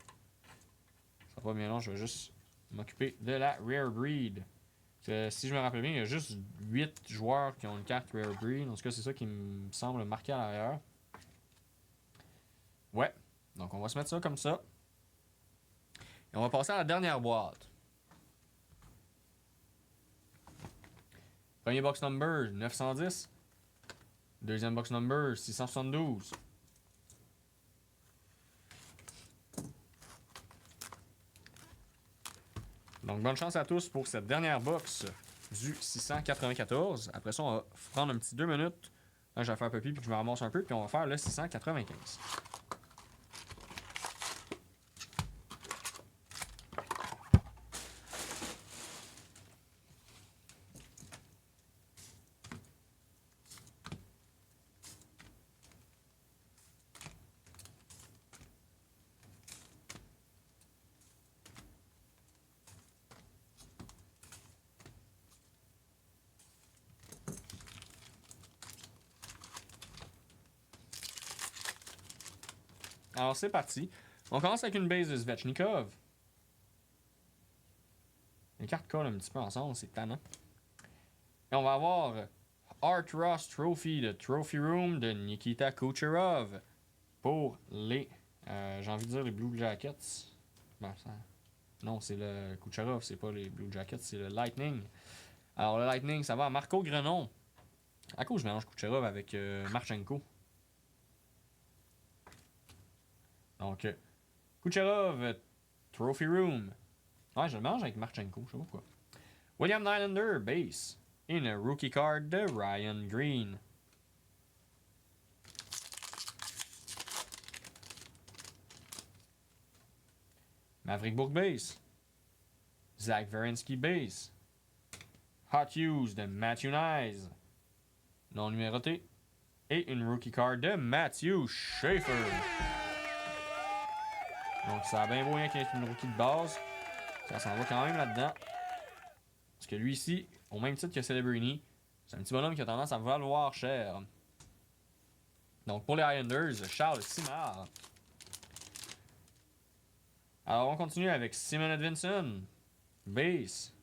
va pas bien long, je vais juste m'occuper de la Rare Breed. Si je me rappelle bien, il y a juste 8 joueurs qui ont une carte Rare Breed. En tout cas, c'est ça qui me semble marqué à l'arrière. Ouais, donc on va se mettre ça comme ça. Et on va passer à la dernière boîte. Premier box number 910. Deuxième box number 672. Donc bonne chance à tous pour cette dernière box du 694. Après ça, on va prendre un petit 2 minutes. Là, je vais faire un peu puis que je me ramasse un peu, puis on va faire le 695. Alors c'est parti. On commence avec une base de Svechnikov. Les cartes collent un petit peu ensemble, c'est tannant. Et on va avoir Art Ross Trophy de Trophy Room de Nikita Kucherov pour les, j'ai envie de dire les Blue Jackets. Ben, ça... Non, c'est le Kucherov, c'est pas les Blue Jackets, c'est le Lightning. Alors le Lightning, ça va à Marco Grenon. À cause je mélange Kucherov avec Marchenko. Donc, Kucherov, Trophy Room. Ouais, je le mélange avec Marchenko, je sais pas pourquoi. William Nylander, base. Et une rookie card de Ryan Green. Maverick Book base. Zach Werenski base. Hot Use de Matthew Nyes. Non numéroté. Et une rookie card de Matthew Schaefer. Donc ça a bien beau rien qu'il y ait une rookie de base. Ça s'en va quand même là-dedans. Parce que lui ici, au même titre que Celebrini, c'est un petit bonhomme qui a tendance à valoir cher. Donc pour les Islanders, Charles Simard. Alors on continue avec Simon Edvinson. Base.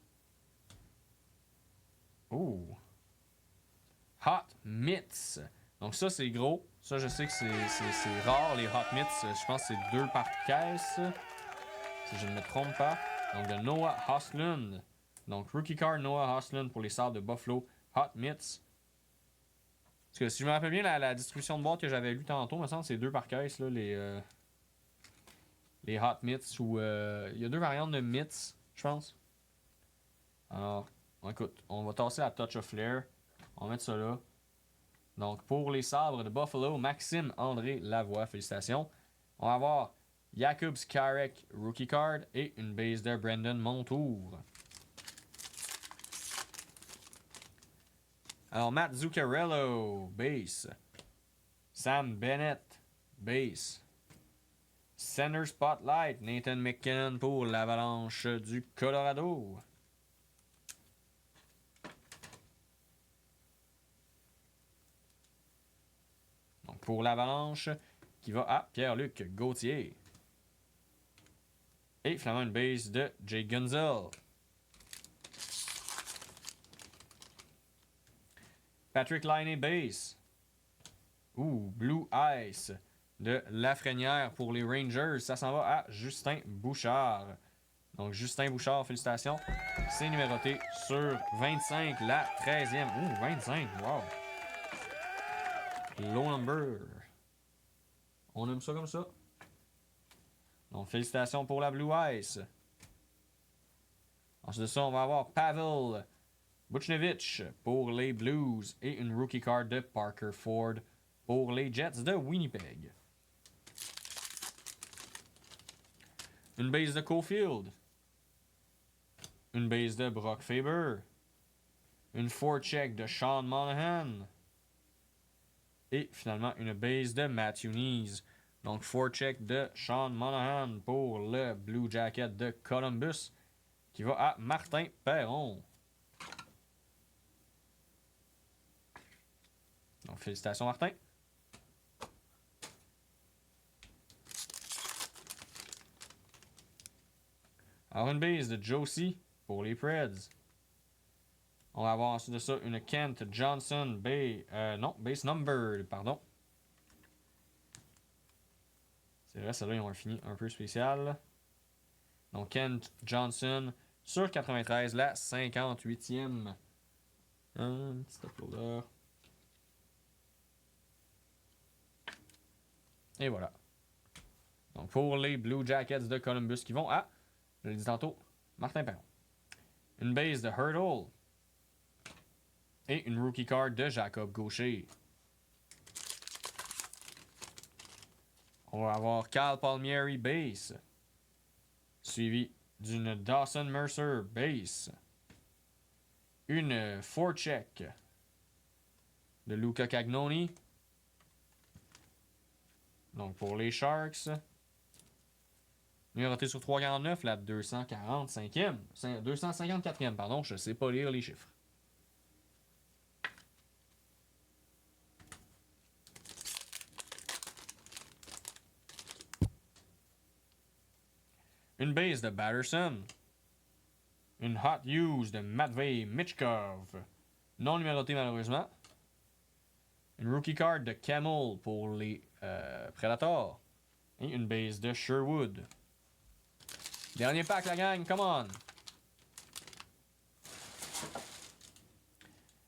Ouh. Hot Mitts. Donc ça c'est gros. Ça je sais que c'est rare les Hot Mitts. Je pense que c'est 2 par caisse. Si je ne me trompe pas. Donc de Noah Hoslund. Donc rookie card Noah Hoslund pour les Sabres de Buffalo. Hot Mitts. Parce que si je me rappelle bien la distribution de boîtes que j'avais lu tantôt, me semble que c'est 2 par caisse là, les Hot Mitts. Ou il y a 2 variantes de Mitts, je pense. Alors, écoute, on va tasser la Touch of Flair. On va mettre ça là. Donc, pour les Sabres de Buffalo, Maxime André Lavoie, félicitations. On va avoir Jakub Skarek, rookie card, et une base de Brendan Montour. Alors, Matt Zuccarello, base. Sam Bennett, base. Center Spotlight, Nathan McKinnon pour l'Avalanche du Colorado. Donc, pour l'Avalanche, qui va à Pierre-Luc Gauthier. Et finalement, une base de Jay Gunzel. Patrick Laine base. Blue Ice de Lafrenière pour les Rangers. Ça s'en va à Justin Bouchard. Donc, Justin Bouchard, félicitations. C'est numéroté sur 25, la 13e. 25, wow. Low number. On aime ça comme ça. Donc, félicitations pour la Blue Ice. Ensuite de ça, on va avoir Pavel Buchnevich pour les Blues et une rookie card de Parker Ford pour les Jets de Winnipeg. Une base de Caulfield. Une base de Brock Faber. Une forecheck de Sean Monahan. Et finalement, une base de Matthew Knees. Donc, forecheck de Sean Monahan pour le Blue Jacket de Columbus qui va à Martin Perron. Donc, félicitations, Martin. Alors, une base de Josie pour les Preds. On va avoir ensuite de ça une Kent Johnson base number, pardon. C'est vrai, celle-là, ils ont un fini un peu spécial. Donc, Kent Johnson sur 93, la 58e. Un petit uploader. Et voilà. Donc, pour les Blue Jackets de Columbus qui vont à, je l'ai dit tantôt, Martin Perron. Une base de Hurdle. Et une rookie card de Jacob Gaucher. On va avoir Kyle Palmieri base. Suivi d'une Dawson Mercer base. Une forecheck de Luca Cagnoni. Donc pour les Sharks. Numéroté sur 349, la 245e. 254e, pardon, je sais pas lire les chiffres. Une base de Batterson. Une Hot Use de Matvei Michkov. Non numéroté malheureusement. Une rookie card de Camel pour les Predators. Et une base de Sherwood. Dernier pack la gang, come on!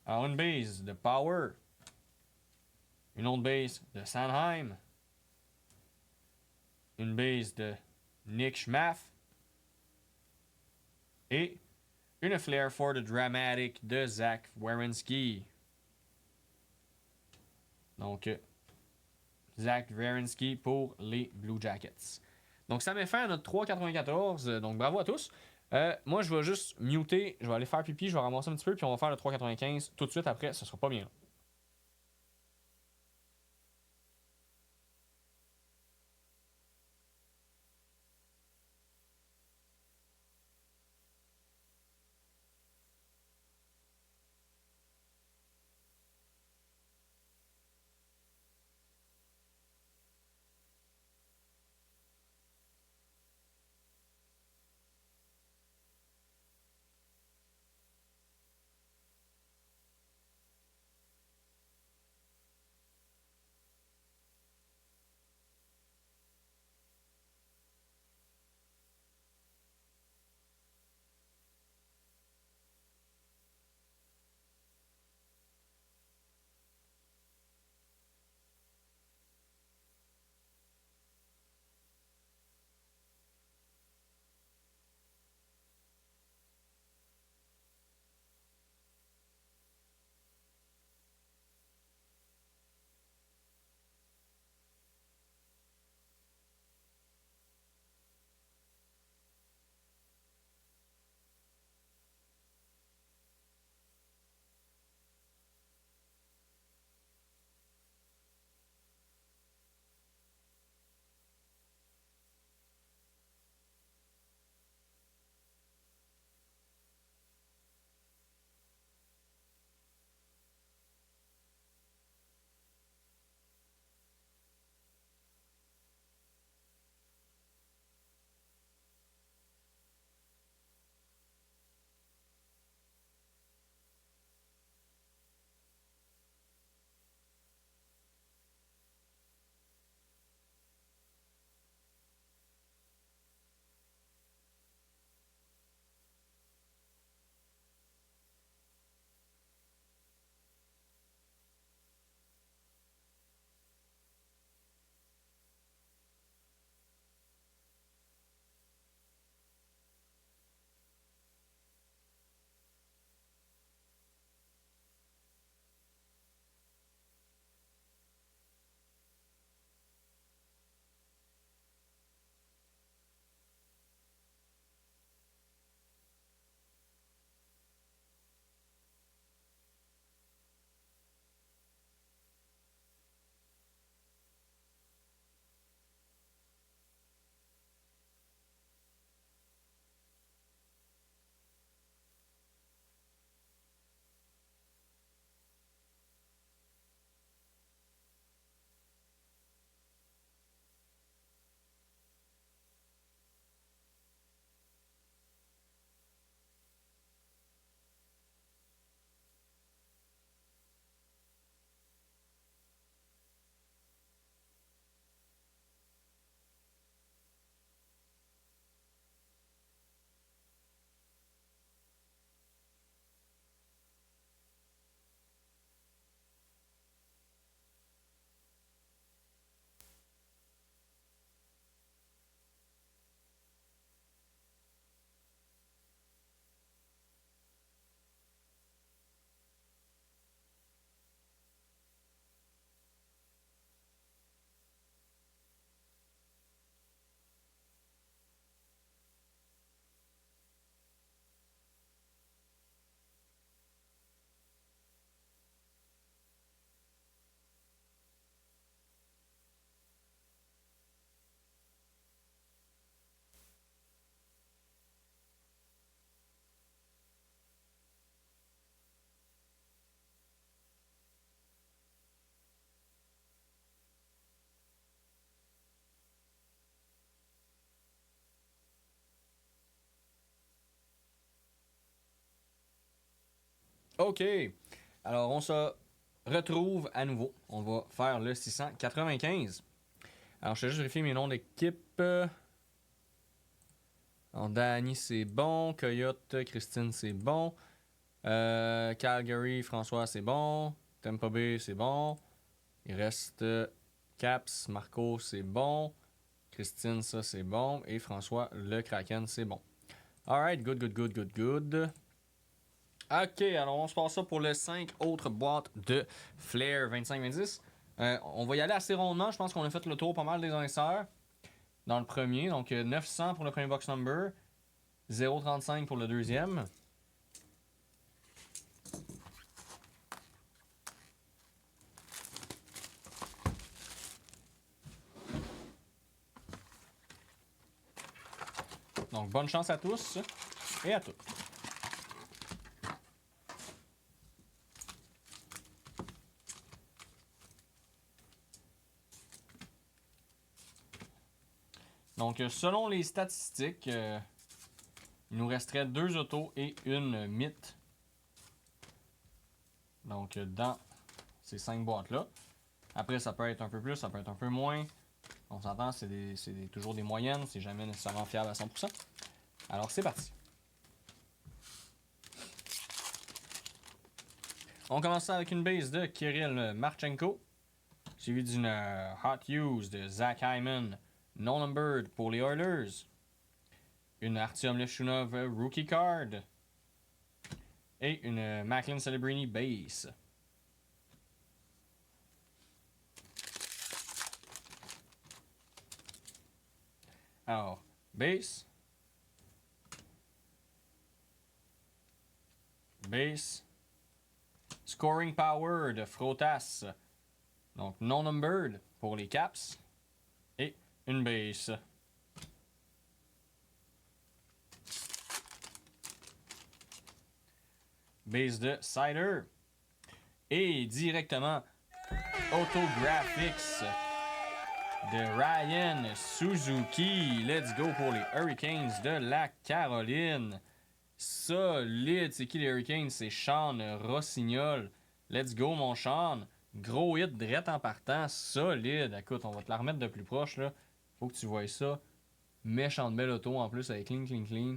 Alors une base de Power. Une autre base de Sanheim. Une base de Nick Schmaff. Et une Flair for the Dramatic de Zach Werenski. Donc, Zach Werenski pour les Blue Jackets. Donc, ça met fin à notre 3,94. Donc, bravo à tous. Moi, je vais juste muter. Je vais aller faire pipi. Je vais ramasser un petit peu. Puis, on va faire le 3,95 tout de suite après. Ce sera pas bien. OK. Alors, on se retrouve à nouveau. On va faire le 695. Alors, je vais juste vérifier mes noms d'équipe. Alors, Danny, c'est bon. Coyote, Christine, c'est bon. Calgary, François, c'est bon. Tampa Bay, c'est bon. Il reste Caps, Marco, c'est bon. Christine, ça, c'est bon. Et François, le Kraken, c'est bon. Alright, good, good, good, good, good. Ok, alors on se passe ça pour les 5 autres boîtes de Flair 25-26. On va y aller assez rondement. Je pense qu'on a fait le tour pas mal des inserts dans le premier. Donc 900 pour le premier box number, 0,35 pour le deuxième. Donc bonne chance à tous et à toutes. Donc selon les statistiques, il nous resterait 2 autos et une mythe. Donc dans ces 5 boîtes-là. Après, ça peut être un peu plus, ça peut être un peu moins. On s'entend, c'est toujours des moyennes, c'est jamais nécessairement fiable à 100%. Alors, c'est parti. On commence avec une base de Kirill Marchenko, suivi d'une Hot Use de Zach Hyman, non-numbered pour les Oilers. Une Artyom Leshunov Rookie Card. Et une Macklin Celebrini base. Alors, base. Base. Scoring Power de Frotas. Donc, non-numbered pour les Caps. Et une base. Base de Cider. Et directement, Autographics de Ryan Suzuki. Let's go pour les Hurricanes de la Caroline. Solide. C'est qui les Hurricanes? C'est Sean Rossignol. Let's go, mon Sean. Gros hit direct en partant. Solide. Écoute, on va te la remettre de plus proche, là. Faut que tu vois ça. Méchante belle auto en plus avec clean, clean, clean.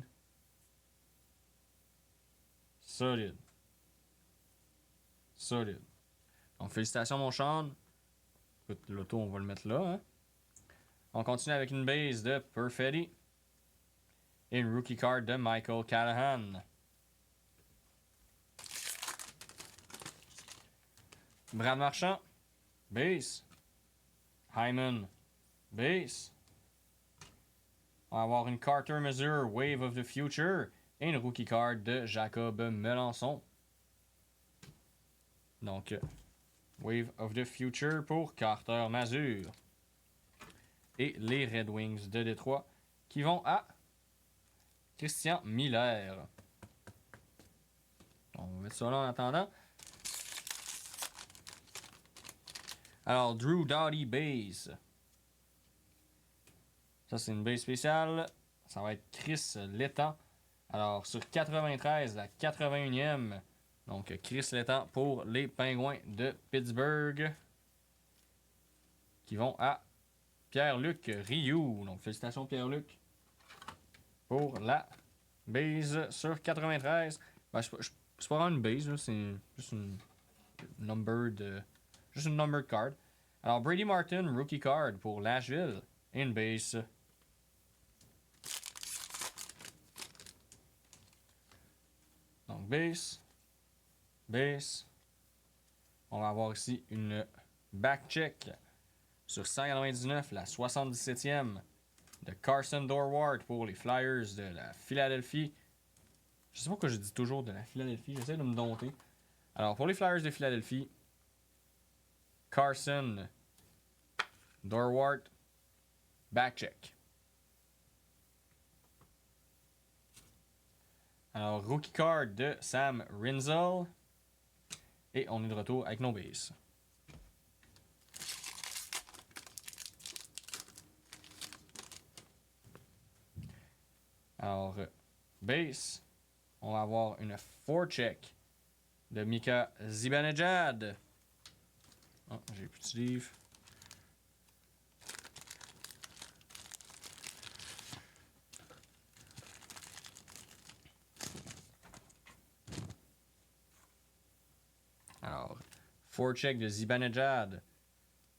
Solide. Solide. Donc, félicitations, mon Sean. Écoute, l'auto, on va le mettre là. Hein? On continue avec une base de Perfetti. Et une rookie card de Michael Callahan. Brad Marchand. Base. Hyman. Base. On va avoir une Carter Mazur Wave of the Future. Et une rookie card de Jacob Melançon. Donc, Wave of the Future pour Carter Mazur. Et les Red Wings de Détroit qui vont à Christian Miller. On va mettre ça là en attendant. Alors, Drew Doughty base. Ça, c'est une base spéciale. Ça va être Chris Letang. Alors, sur 93, la 81e. Donc, Chris Letang pour les Pingouins de Pittsburgh. Qui vont à Pierre-Luc Rioux. Donc, félicitations Pierre-Luc pour la base sur 93. Ben, c'est pas vraiment une base, c'est juste une numbered, juste une numbered card. Alors, Brady Martin, rookie card pour Nashville. Et une base. Donc, base. Base. On va avoir ici une back check sur 199, la 77e de Carson Dorwart pour les Flyers de la Philadelphie. Je sais pas pourquoi je dis toujours de la Philadelphie, j'essaie de me dompter. Alors, pour les Flyers de Philadelphie, Carson Dorwart, back check. Alors, rookie card de Sam Rinzel. Et on est de retour avec nos bases. Alors, base, on va avoir une forecheck de Mika Zibanejad. Oh, j'ai plus de livre. Alors, forecheck de Zibanejad.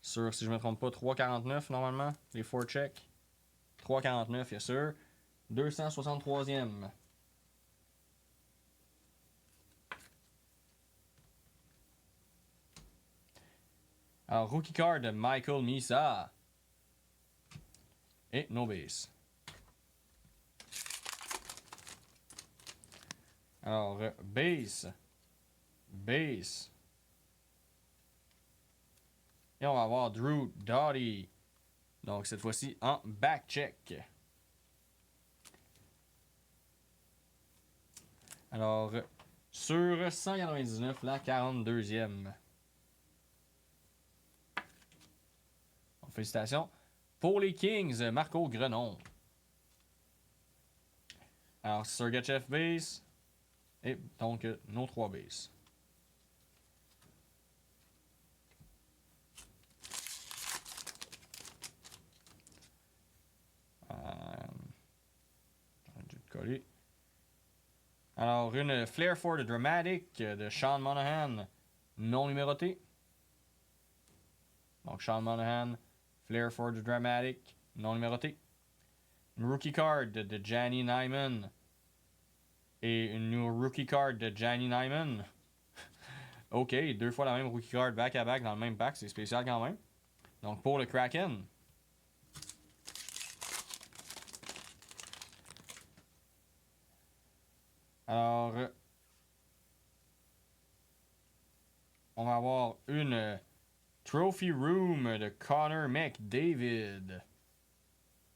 Sur, si je ne me trompe pas, 3,49 normalement, les forechecks. 3,49, bien sûr. 263e. Alors, rookie card de Michael Misa. Et no base. Alors, base. Base. Et on va avoir Drew Doughty. Donc, cette fois-ci, en back check. Alors, sur 199, la 42e. Donc, félicitations. Pour les Kings, Marco Grenon. Alors, Sergachev base. Et donc, nos 3 bases. Coller. Alors, une Flair for the Dramatic de Sean Monahan, non numéroté. Donc, Sean Monahan, Flair for the Dramatic, non numéroté. Une rookie card de Gianni Nyman. Et une rookie card de Gianni Nyman. Ok, 2 fois la même rookie card back-à-back dans le même pack, c'est spécial quand même. Donc, pour le Kraken. Alors, on va avoir une Trophy Room de Connor McDavid.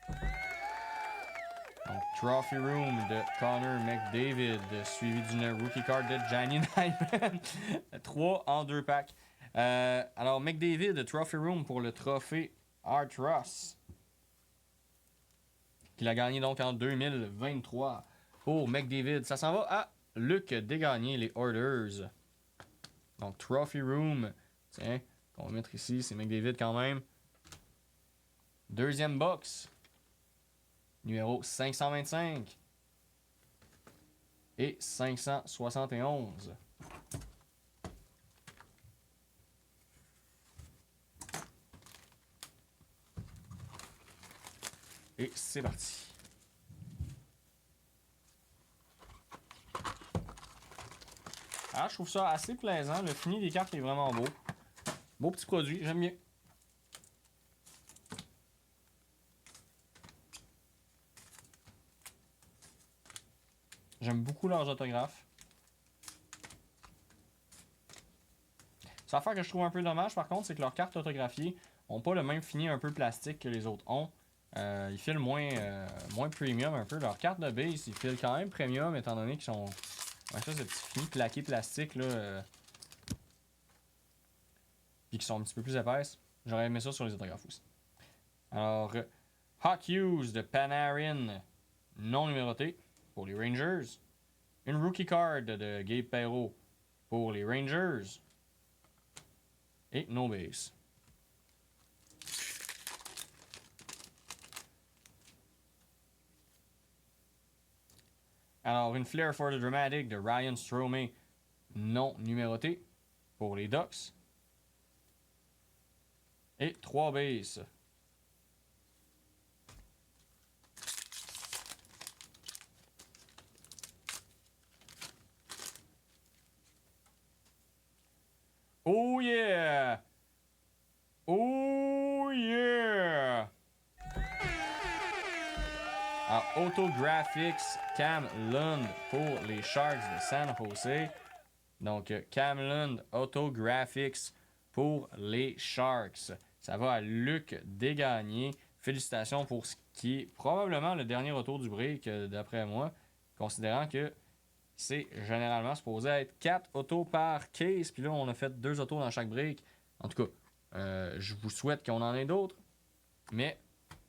Donc, Trophy Room de Connor McDavid, suivi d'une rookie card de Gianni Nyman. 3 en 2 packs. Alors, McDavid, Trophy Room pour le trophée Art Ross. Qu'il a gagné donc en 2023. Pour McDavid, ça s'en va à Luc Desgagnés, les Orders. Donc, Trophy Room. Tiens, qu'on va mettre ici, c'est McDavid quand même. Deuxième box. Numéro 525. Et 571. Et c'est parti. Ah, je trouve ça assez plaisant. Le fini des cartes est vraiment beau. Beau petit produit, j'aime bien. J'aime beaucoup leurs autographes. Ça affaire que je trouve un peu dommage par contre, c'est que leurs cartes autographiées n'ont pas le même fini un peu plastique que les autres ont. Ils filent moins premium un peu. Leurs cartes de base, ils filent quand même premium étant donné qu'ils sont. Ouais, ça, ces petits finis plaqués plastique là. Puis qui sont un petit peu plus épaisses. J'aurais aimé ça sur les autographes aussi. Alors, Hot Hughes de Panarin, non numéroté pour les Rangers. Une rookie card de Gabe Perreault pour les Rangers. Et no base. Alors, une Flair for the Dramatic de Ryan Strome, non numéroté pour les Ducks. Et 3 bases. Oh yeah! Oh yeah! Alors, Autographics Cam Lund pour les Sharks de San Jose. Donc, Cam Lund Autographics pour les Sharks. Ça va à Luc Desgagnés. Félicitations pour ce qui est probablement le dernier retour du break, d'après moi, considérant que c'est généralement supposé être 4 autos par case. Puis là, on a fait 2 autos dans chaque break. En tout cas, je vous souhaite qu'on en ait d'autres. Mais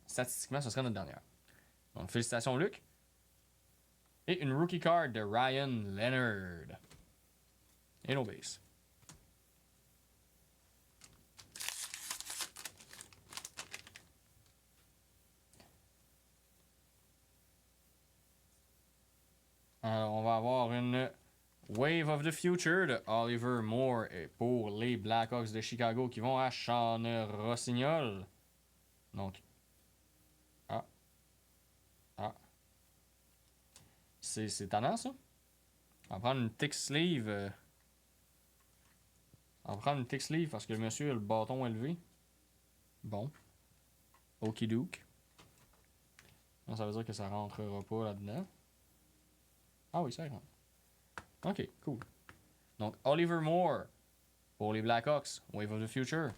statistiquement, ce serait notre dernière. Donc, félicitations, Luc. Et une rookie card de Ryan Leonard. Et no base. Alors, on va avoir une Wave of the Future de Oliver Moore pour les Blackhawks de Chicago qui vont à Sean Rossignol. Donc, ah, ah. C'est tannant ça. On va prendre une thick sleeve. On va prendre une thick sleeve parce que le monsieur a le bâton élevé. Bon. Okidook. Ça veut dire que ça rentrera pas là-dedans. Ah oui, ça rentre. Ok, cool. Donc, Oliver Moore pour les Blackhawks. Wave of the Future.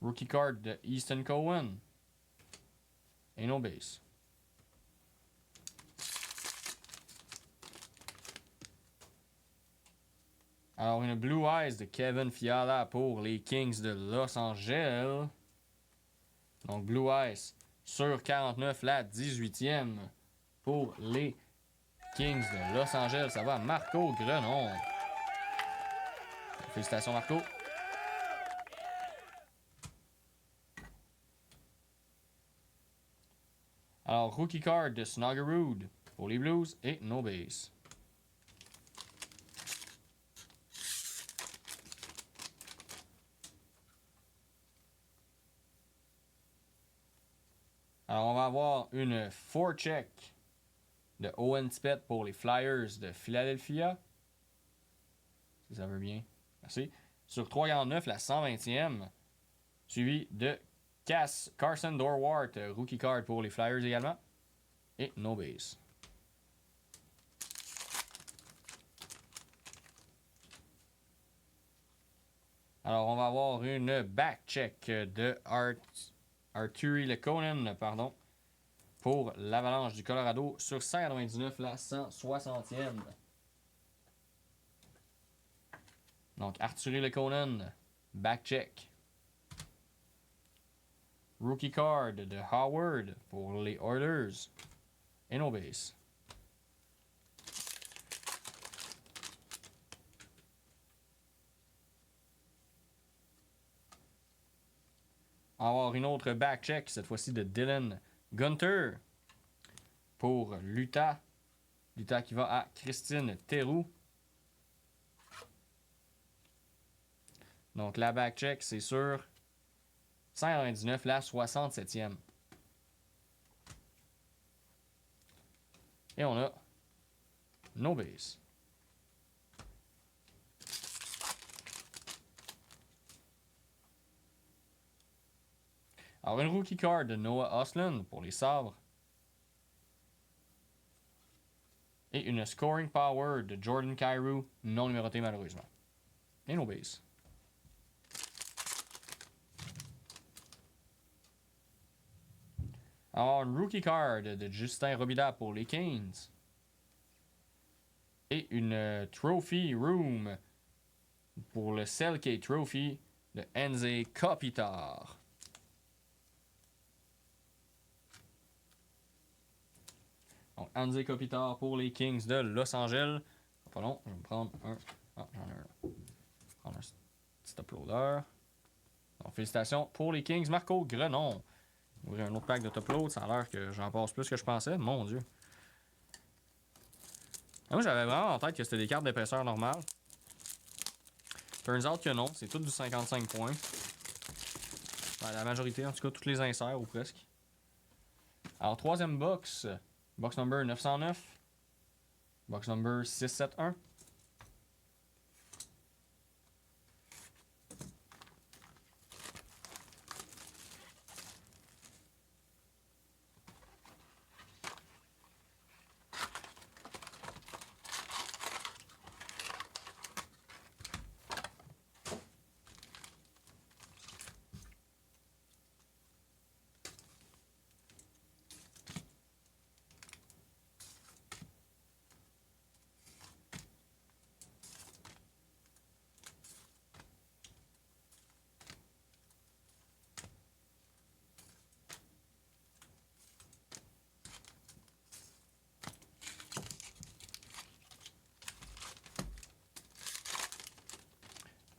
Rookie card de Easton Cohen. Et no base. Alors, une Blue Eyes de Kevin Fiala pour les Kings de Los Angeles. Donc, Blue Eyes sur 49, la 18e pour les Kings de Los Angeles. Ça va à Marco Grenon. Félicitations, Marco. Alors, Rookie Card de Snuggerud pour les Blues et no base. Alors, on va avoir une forecheck de Owen Spett pour les Flyers de Philadelphia. Si ça veut bien. Merci. Sur 3,49, la 120e. Suivi de Carson Dorwart, rookie card pour les Flyers également. Et no base. Alors, on va avoir une back-check de Arturi Lekonen, pardon, pour l'Avalanche du Colorado sur 199, la 160e. Donc, Arturi Lekonen, back-check. Rookie card de Howard pour les Oilers. Et no base. On va avoir une autre back-check, cette fois-ci de Dylan Gunter pour l'Utah. L'Utah qui va à Christine Theroux. Donc la back-check, c'est sur 199, la 67e. Et on a no base. Alors une rookie card de Noah Osland pour les Sabres. Et une scoring power de Jordan Kyrou, non numéroté malheureusement. Et no base. Alors, une rookie card de Justin Robida pour les Canes. Et une Trophy Room pour le Selke Trophy de Enze Kopitar. Donc, Enze Kopitar pour les Kings de Los Angeles. Pas long, je vais me prendre un. Ah, j'en ai un là. Je vais prendre un petit uploader. Donc, félicitations pour les Kings. Marco Grenon. Ouvrir un autre pack de top load, ça a l'air que j'en passe plus que je pensais. Mon Dieu. Moi, j'avais vraiment en tête que c'était des cartes d'épaisseur normale. Turns out que non, c'est tout du 55 points. Ben, la majorité, en tout cas, toutes les inserts ou presque. Alors, troisième box. Box number 909. Box number 671.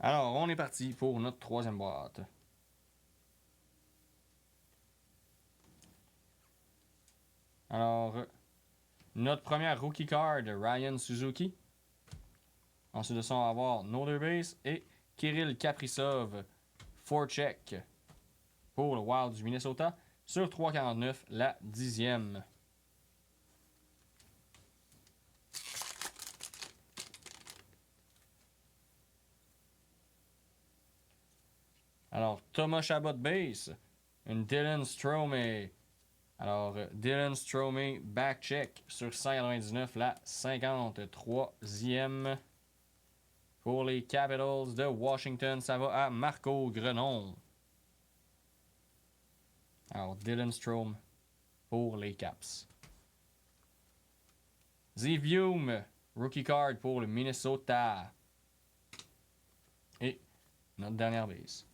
Alors, on est parti pour notre troisième boîte. Alors, notre première rookie card, Ryan Suzuki. Ensuite de ça, on va avoir Noder Base et Kirill Kaprizov, forecheck pour le Wild du Minnesota. Sur 3,49, la 10e. Alors, Thomas Chabot Base, une Dylan Strome. Alors, Dylan Strome, backcheck sur 199, la 53e. Pour les Capitals de Washington, ça va à Marco Grenon. Alors, Dylan Strome pour les Caps. Zivium, rookie card pour le Minnesota. Et notre dernière base.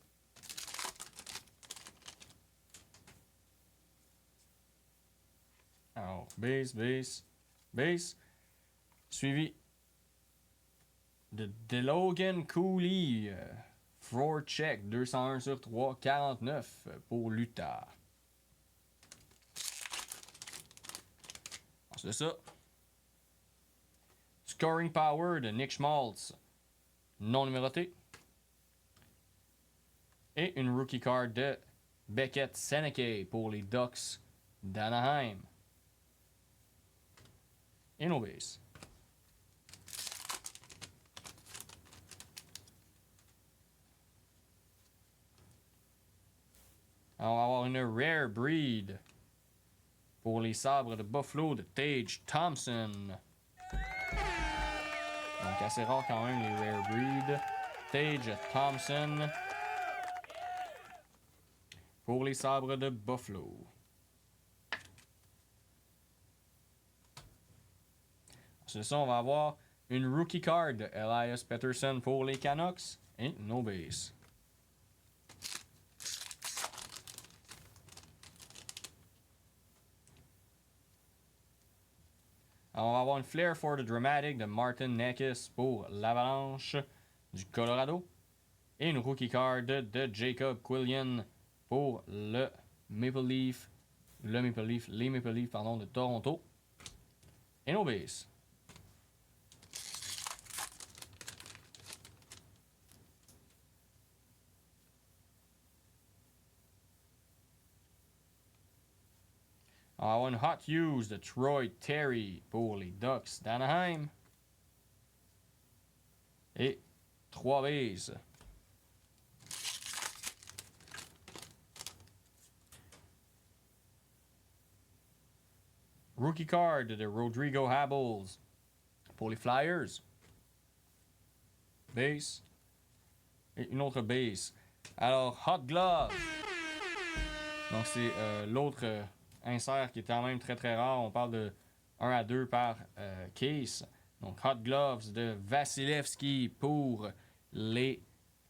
Alors, base. Suivi de DeLogan Cooley. Floor check, 201 sur 3, 49 pour l'Utah. C'est ça. Scoring power de Nick Schmaltz, non numéroté. Et une rookie card de Beckett Seneke pour les Ducks d'Anaheim. Et nos bases. Alors, on va avoir une Rare Breed pour les Sabres de Buffalo de Tage Thompson. Donc, assez rare quand même les Rare Breed. Tage Thompson pour les Sabres de Buffalo. C'est ça, on va avoir une rookie card de Elias Pettersson pour les Canucks et no base. Alors, on va avoir une Flair for the Dramatic de Martin Necas pour l'Avalanche du Colorado. Et une rookie card de Jacob Quillian pour le Maple Leaf. Les Maple Leafs, de Toronto. Et no base. On va avoir une Hot Use de Troy Terry pour les Ducks d'Anaheim. Et 3 bases. Rookie card de Rodrigo Habels pour les Flyers. Base. Et une autre base. Alors, Hot Glove. Donc, c'est l'autre insert qui est quand même très très rare. On parle de 1 à 2 par case. Donc, Hot Gloves de Vasilevski pour les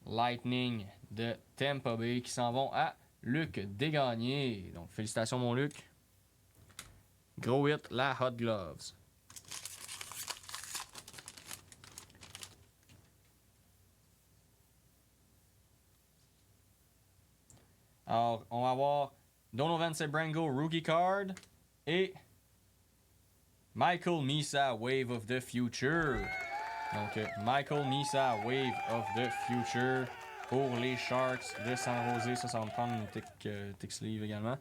Lightning de Tampa Bay qui s'en vont à Luc Desgagnés. Donc, félicitations mon Luc. Gros hit, la Hot Gloves. Alors, on va avoir Donovan Sebrango, rookie card. Et Michael Misa, Wave of the Future. Donc, Michael Misa, Wave of the Future pour les Sharks de San Jose. Ça va me prendre une tick sleeve également.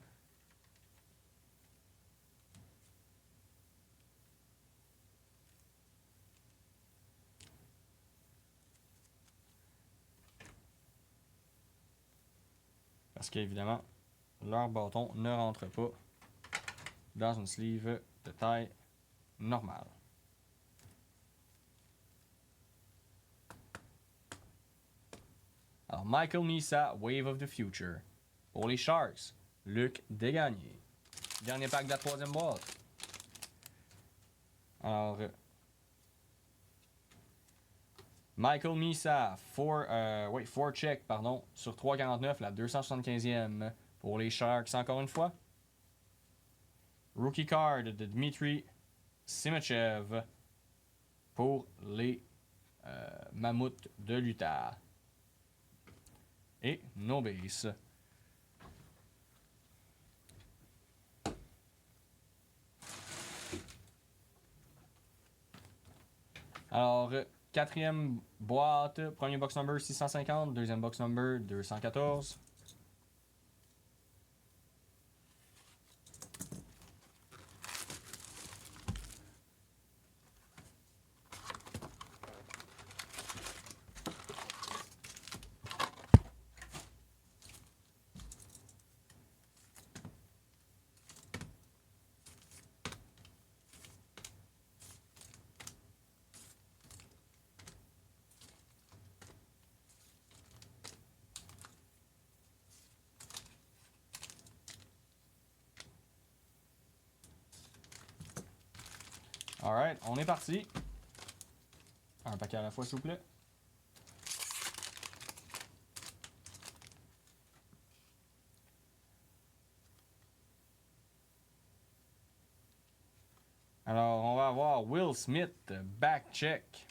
Parce qu'évidemment, leur bâton ne rentre pas dans une sleeve de taille normale. Alors, Michael Misa, Wave of the Future. Pour les Sharks, Luc Desgagnés. Dernier pack de la troisième boîte. Alors, Michael Misa, 4 check, sur 3,49, la 275e pour les Sharks encore une fois. Rookie card de Dmitry Simachev pour les Mammouths de l'Utah. Et no base. Alors, quatrième boîte, premier box number 650, deuxième box number 214. Alright, on est parti. Un paquet à la fois, s'il vous plaît. Alors, on va avoir Will Smith, back check.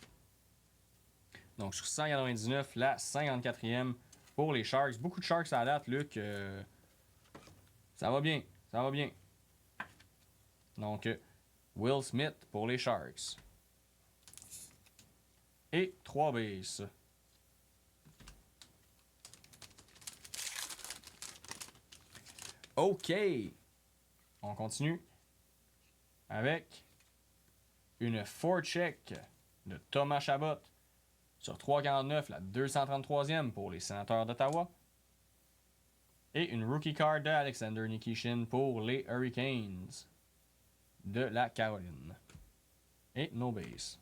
Donc, sur 199, la 54e pour les Sharks. Beaucoup de Sharks à la date, Luc. Ça va bien, ça va bien. Donc, Will Smith pour les Sharks. Et 3 bases. OK. On continue avec une forecheck de Thomas Chabot sur 349, la 233e pour les Sénateurs d'Ottawa. Et une rookie card de Alexander Nikishin pour les Hurricanes de la Caroline. Et no base.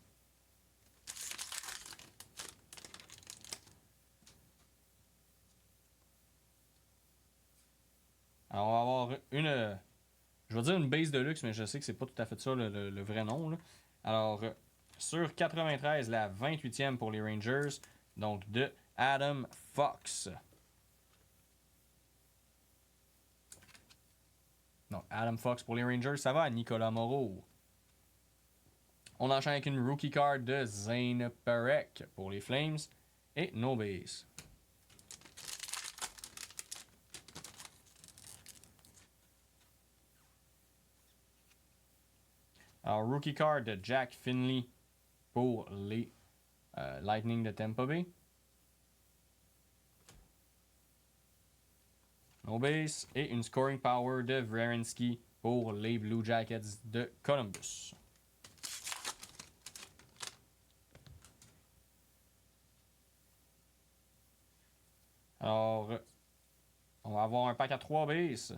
Alors, on va avoir une... Je vais dire une base de luxe, mais je sais que c'est pas tout à fait ça le vrai nom. Là. Alors, sur 93, la 28e pour les Rangers. Donc, de Adam Fox. Donc, Adam Fox pour les Rangers, ça va à Nicolas Moreau. On enchaîne avec une rookie card de Zane Perek pour les Flames. Et no base. Alors, rookie card de Jack Finley pour les Lightning de Tampa Bay. No base. Et une scoring power de Werenski pour les Blue Jackets de Columbus. Alors, on va avoir un pack à 3 bases.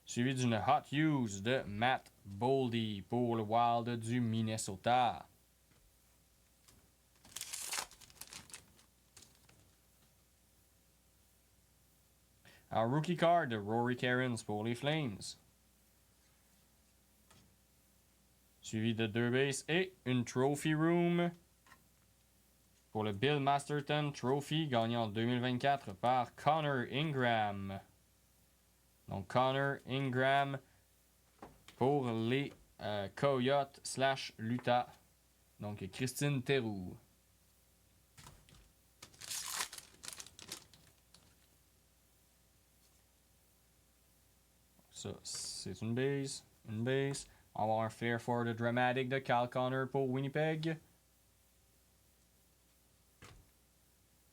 Suivi d'une Hot Use de Matt Boldy pour le Wild du Minnesota. Un rookie card de Rory Cairns pour les Flames. Suivi de 2 bases et une Trophy Room pour le Bill Masterton Trophy gagné en 2024 par Connor Ingram. Donc Connor Ingram pour les Coyotes / l'Utah. Donc Christine Theroux. Ça, c'est une base. Une base. On va avoir un Flair for the Dramatic de Cal Connor pour Winnipeg.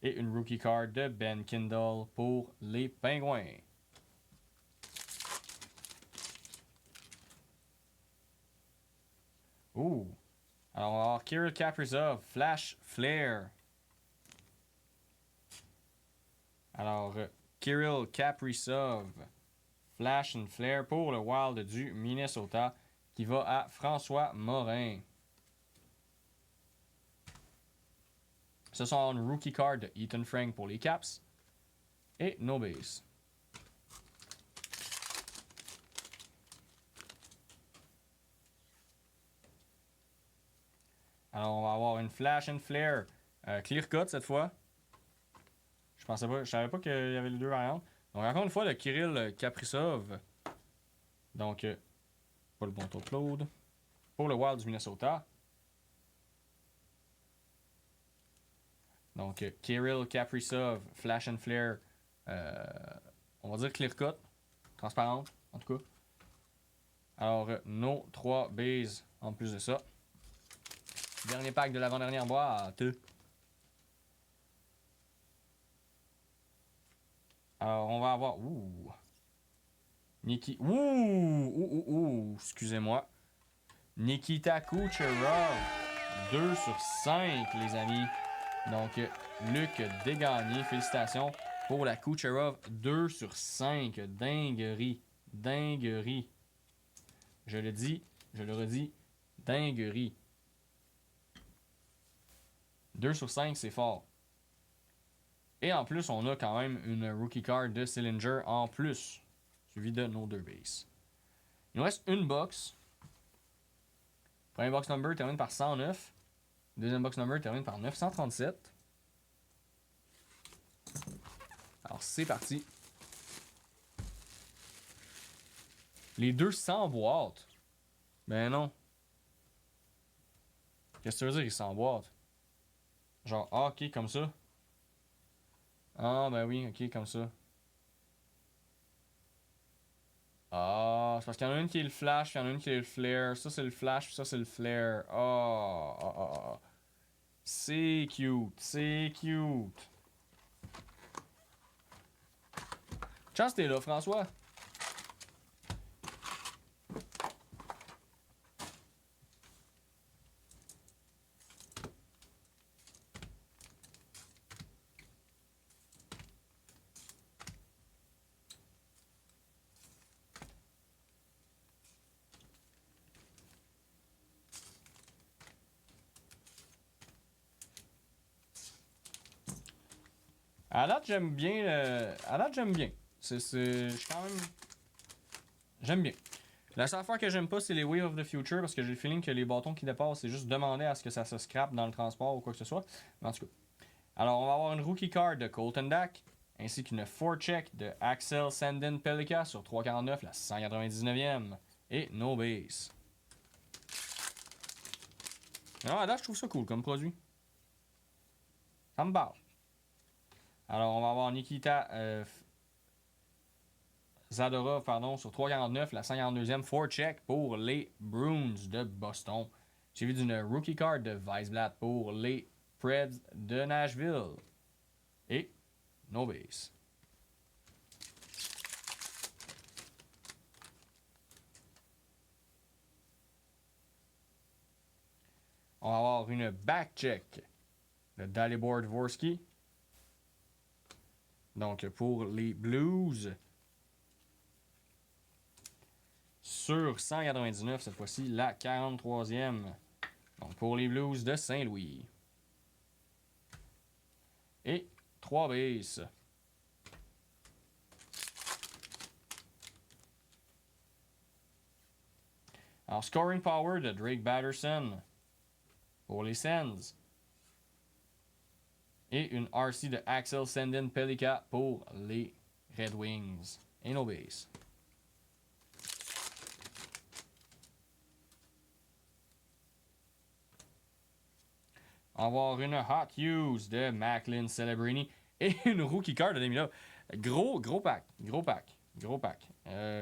Et une rookie card de Ben Kindle pour les Pingouins. Ouh! Alors, on va avoir Kirill Kaprizov, Flash Flair. Alors, Kirill Kaprizov, Flash and Flair pour le Wild du Minnesota, qui va à François Morin. Ce sont une rookie card de Ethan Frank pour les Caps. Et no base. Alors, on va avoir une Flash and Flare Clear Cut cette fois. Je savais pas qu'il y avait les deux variantes. Donc, encore une fois, le Kirill Kaprizov. Donc, pas le bon taux de load. Pour le Wild du Minnesota. Donc, Kirill Kaprizov, Flash and Flare, on va dire clear cut, transparente, en tout cas. Alors, nos 3 bases en plus de ça. Dernier pack de l'avant-dernière boîte. Alors, on va avoir... Ouh! Excusez-moi. Nikita Kucherov. 2 sur 5, les amis. Donc, Luc Dégagné, félicitations pour la Kucherov. 2 sur 5. Dinguerie. Dinguerie. Je le dis, je le redis. Dinguerie. 2 sur 5, c'est fort. Et en plus, on a quand même une rookie card de Sillinger en plus, suivi de nos 2 bases. Il nous reste une box. Premier box number termine par 109. Deuxième box number termine par 937. Alors, c'est parti. Les deux sans boîte. Ben non. Qu'est-ce que tu veux dire, ils s'emboîtent? Genre, ah, ok, comme ça. Ah, ben oui, ok, comme ça. Ah, c'est parce qu'il y en a une qui est le flash, puis il y en a une qui est le flare. Ça, c'est le flash, puis ça, c'est le flare. Ah, ah, ah, ah. C'est cute, c'est cute. Chance, t'es là, François. À date, j'aime bien. À date, j'aime bien. Je suis quand même. J'aime bien. La seule affaire que j'aime pas, c'est les Way of the Future parce que j'ai le feeling que les bâtons qui dépassent, c'est juste demander à ce que ça se scrape dans le transport ou quoi que ce soit. Mais en tout cas. Alors, on va avoir une rookie card de Colton Dak ainsi qu'une forecheck de Axel Sandin Pelika sur 349, la 199e. Et no base. Non, à date, je trouve ça cool comme produit. Ça me parle. Alors, on va avoir Nikita Zadorov sur 3,49, la 142e forecheck pour les Bruins de Boston. J'ai vu d'une rookie card de Weissblatt pour les Preds de Nashville. Et no base. On va avoir une back check de Dalibor Dvorsky. Donc pour les Blues. Sur 199, cette fois-ci, la 43e. Donc pour les Blues de Saint-Louis. Et 3 bases. Alors, scoring power de Drake Batterson pour les Sens. Et une RC de Axel Sandin Pelika pour les Red Wings. Et no base. On va avoir une Hot Use de Macklin Celebrini et une rookie card de Demila. Gros pack.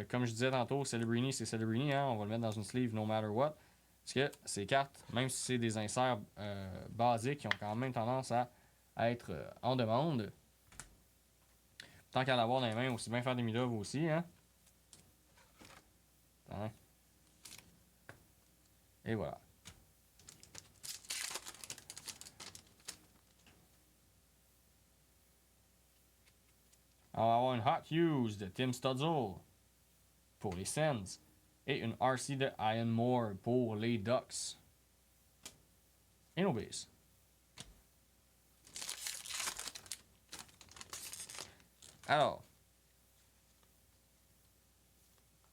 Comme je disais tantôt, Celebrini, c'est Celebrini. Hein? On va le mettre dans une sleeve no matter what. Parce que ces cartes, même si c'est des inserts basiques, ils ont quand même tendance à être en demande. Tant qu'à l'avoir dans les mains, aussi bien faire des Milov aussi. Hein? Et voilà. On va avoir une Hot Use de Tim Stutzel pour les Sens. Et une RC de Ian Moore pour les Ducks. Et no base. Alors,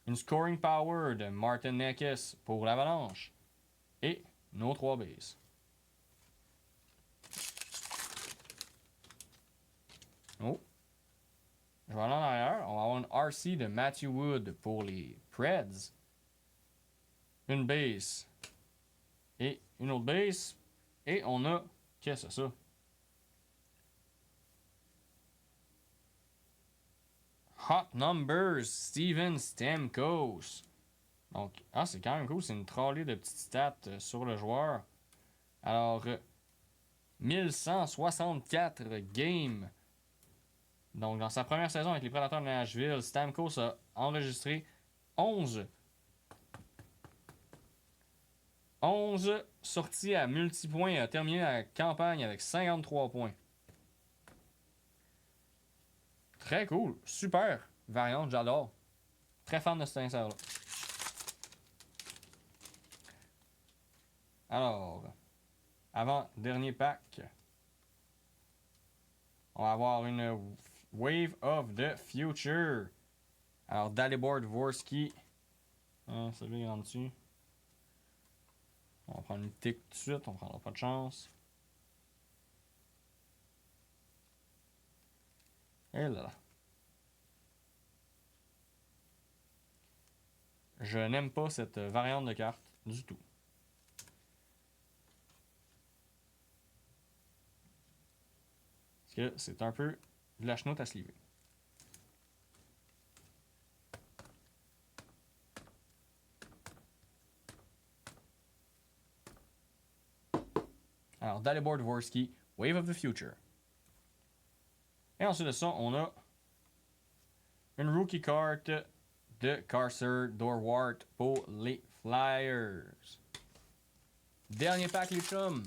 une scoring power de Martin Necas pour l'Avalanche. Et nos 3 bases. Oh. Je vais aller en arrière. On va avoir une RC de Matthew Wood pour les Preds. Une base. Et une autre base. Et on a... Qu'est-ce que c'est ça? Hot Numbers, Steven Stamkos. Donc, c'est quand même cool. C'est une trolley de petites stats sur le joueur. Alors, 1164 games. Donc, dans sa première saison avec les Prédateurs de Nashville, Stamkos a enregistré 11 sorties à multipoints et a terminé la campagne avec 53 points. Très cool. Super variante, j'adore. Très fan de cet insert-là. Alors, avant dernier pack, on va avoir une Wave of the Future. Alors, Dalibor Dvorsky. Celui qui est en dessus. On va prendre une tic tout de suite, on prendra pas de chance. Et là. Je n'aime pas cette variante de carte du tout. Parce que c'est un peu de la chenoute à sliver. Alors, Dalibor Dvorsky, Wave of the Future. Et ensuite de ça, on a une rookie card de Carcer Dorwart pour les Flyers. Dernier pack, les chums.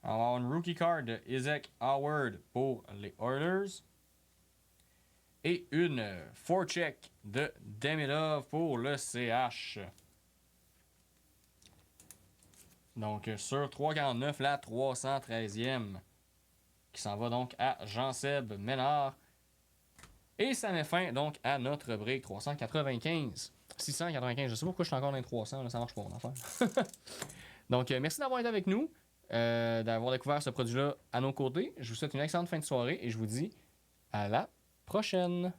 Alors, une rookie card de Isaac Howard pour les Oilers. Et une forecheck de Demidov pour le CH. Donc, sur 349, la 313e. Qui s'en va donc à Jean-Seb Ménard. Et ça met fin donc à notre break 395. 695, je sais pas pourquoi je suis encore dans les 300, là, ça marche pas mon affaire. Donc, merci d'avoir été avec nous, d'avoir découvert ce produit-là à nos côtés. Je vous souhaite une excellente fin de soirée et je vous dis à la prochaine.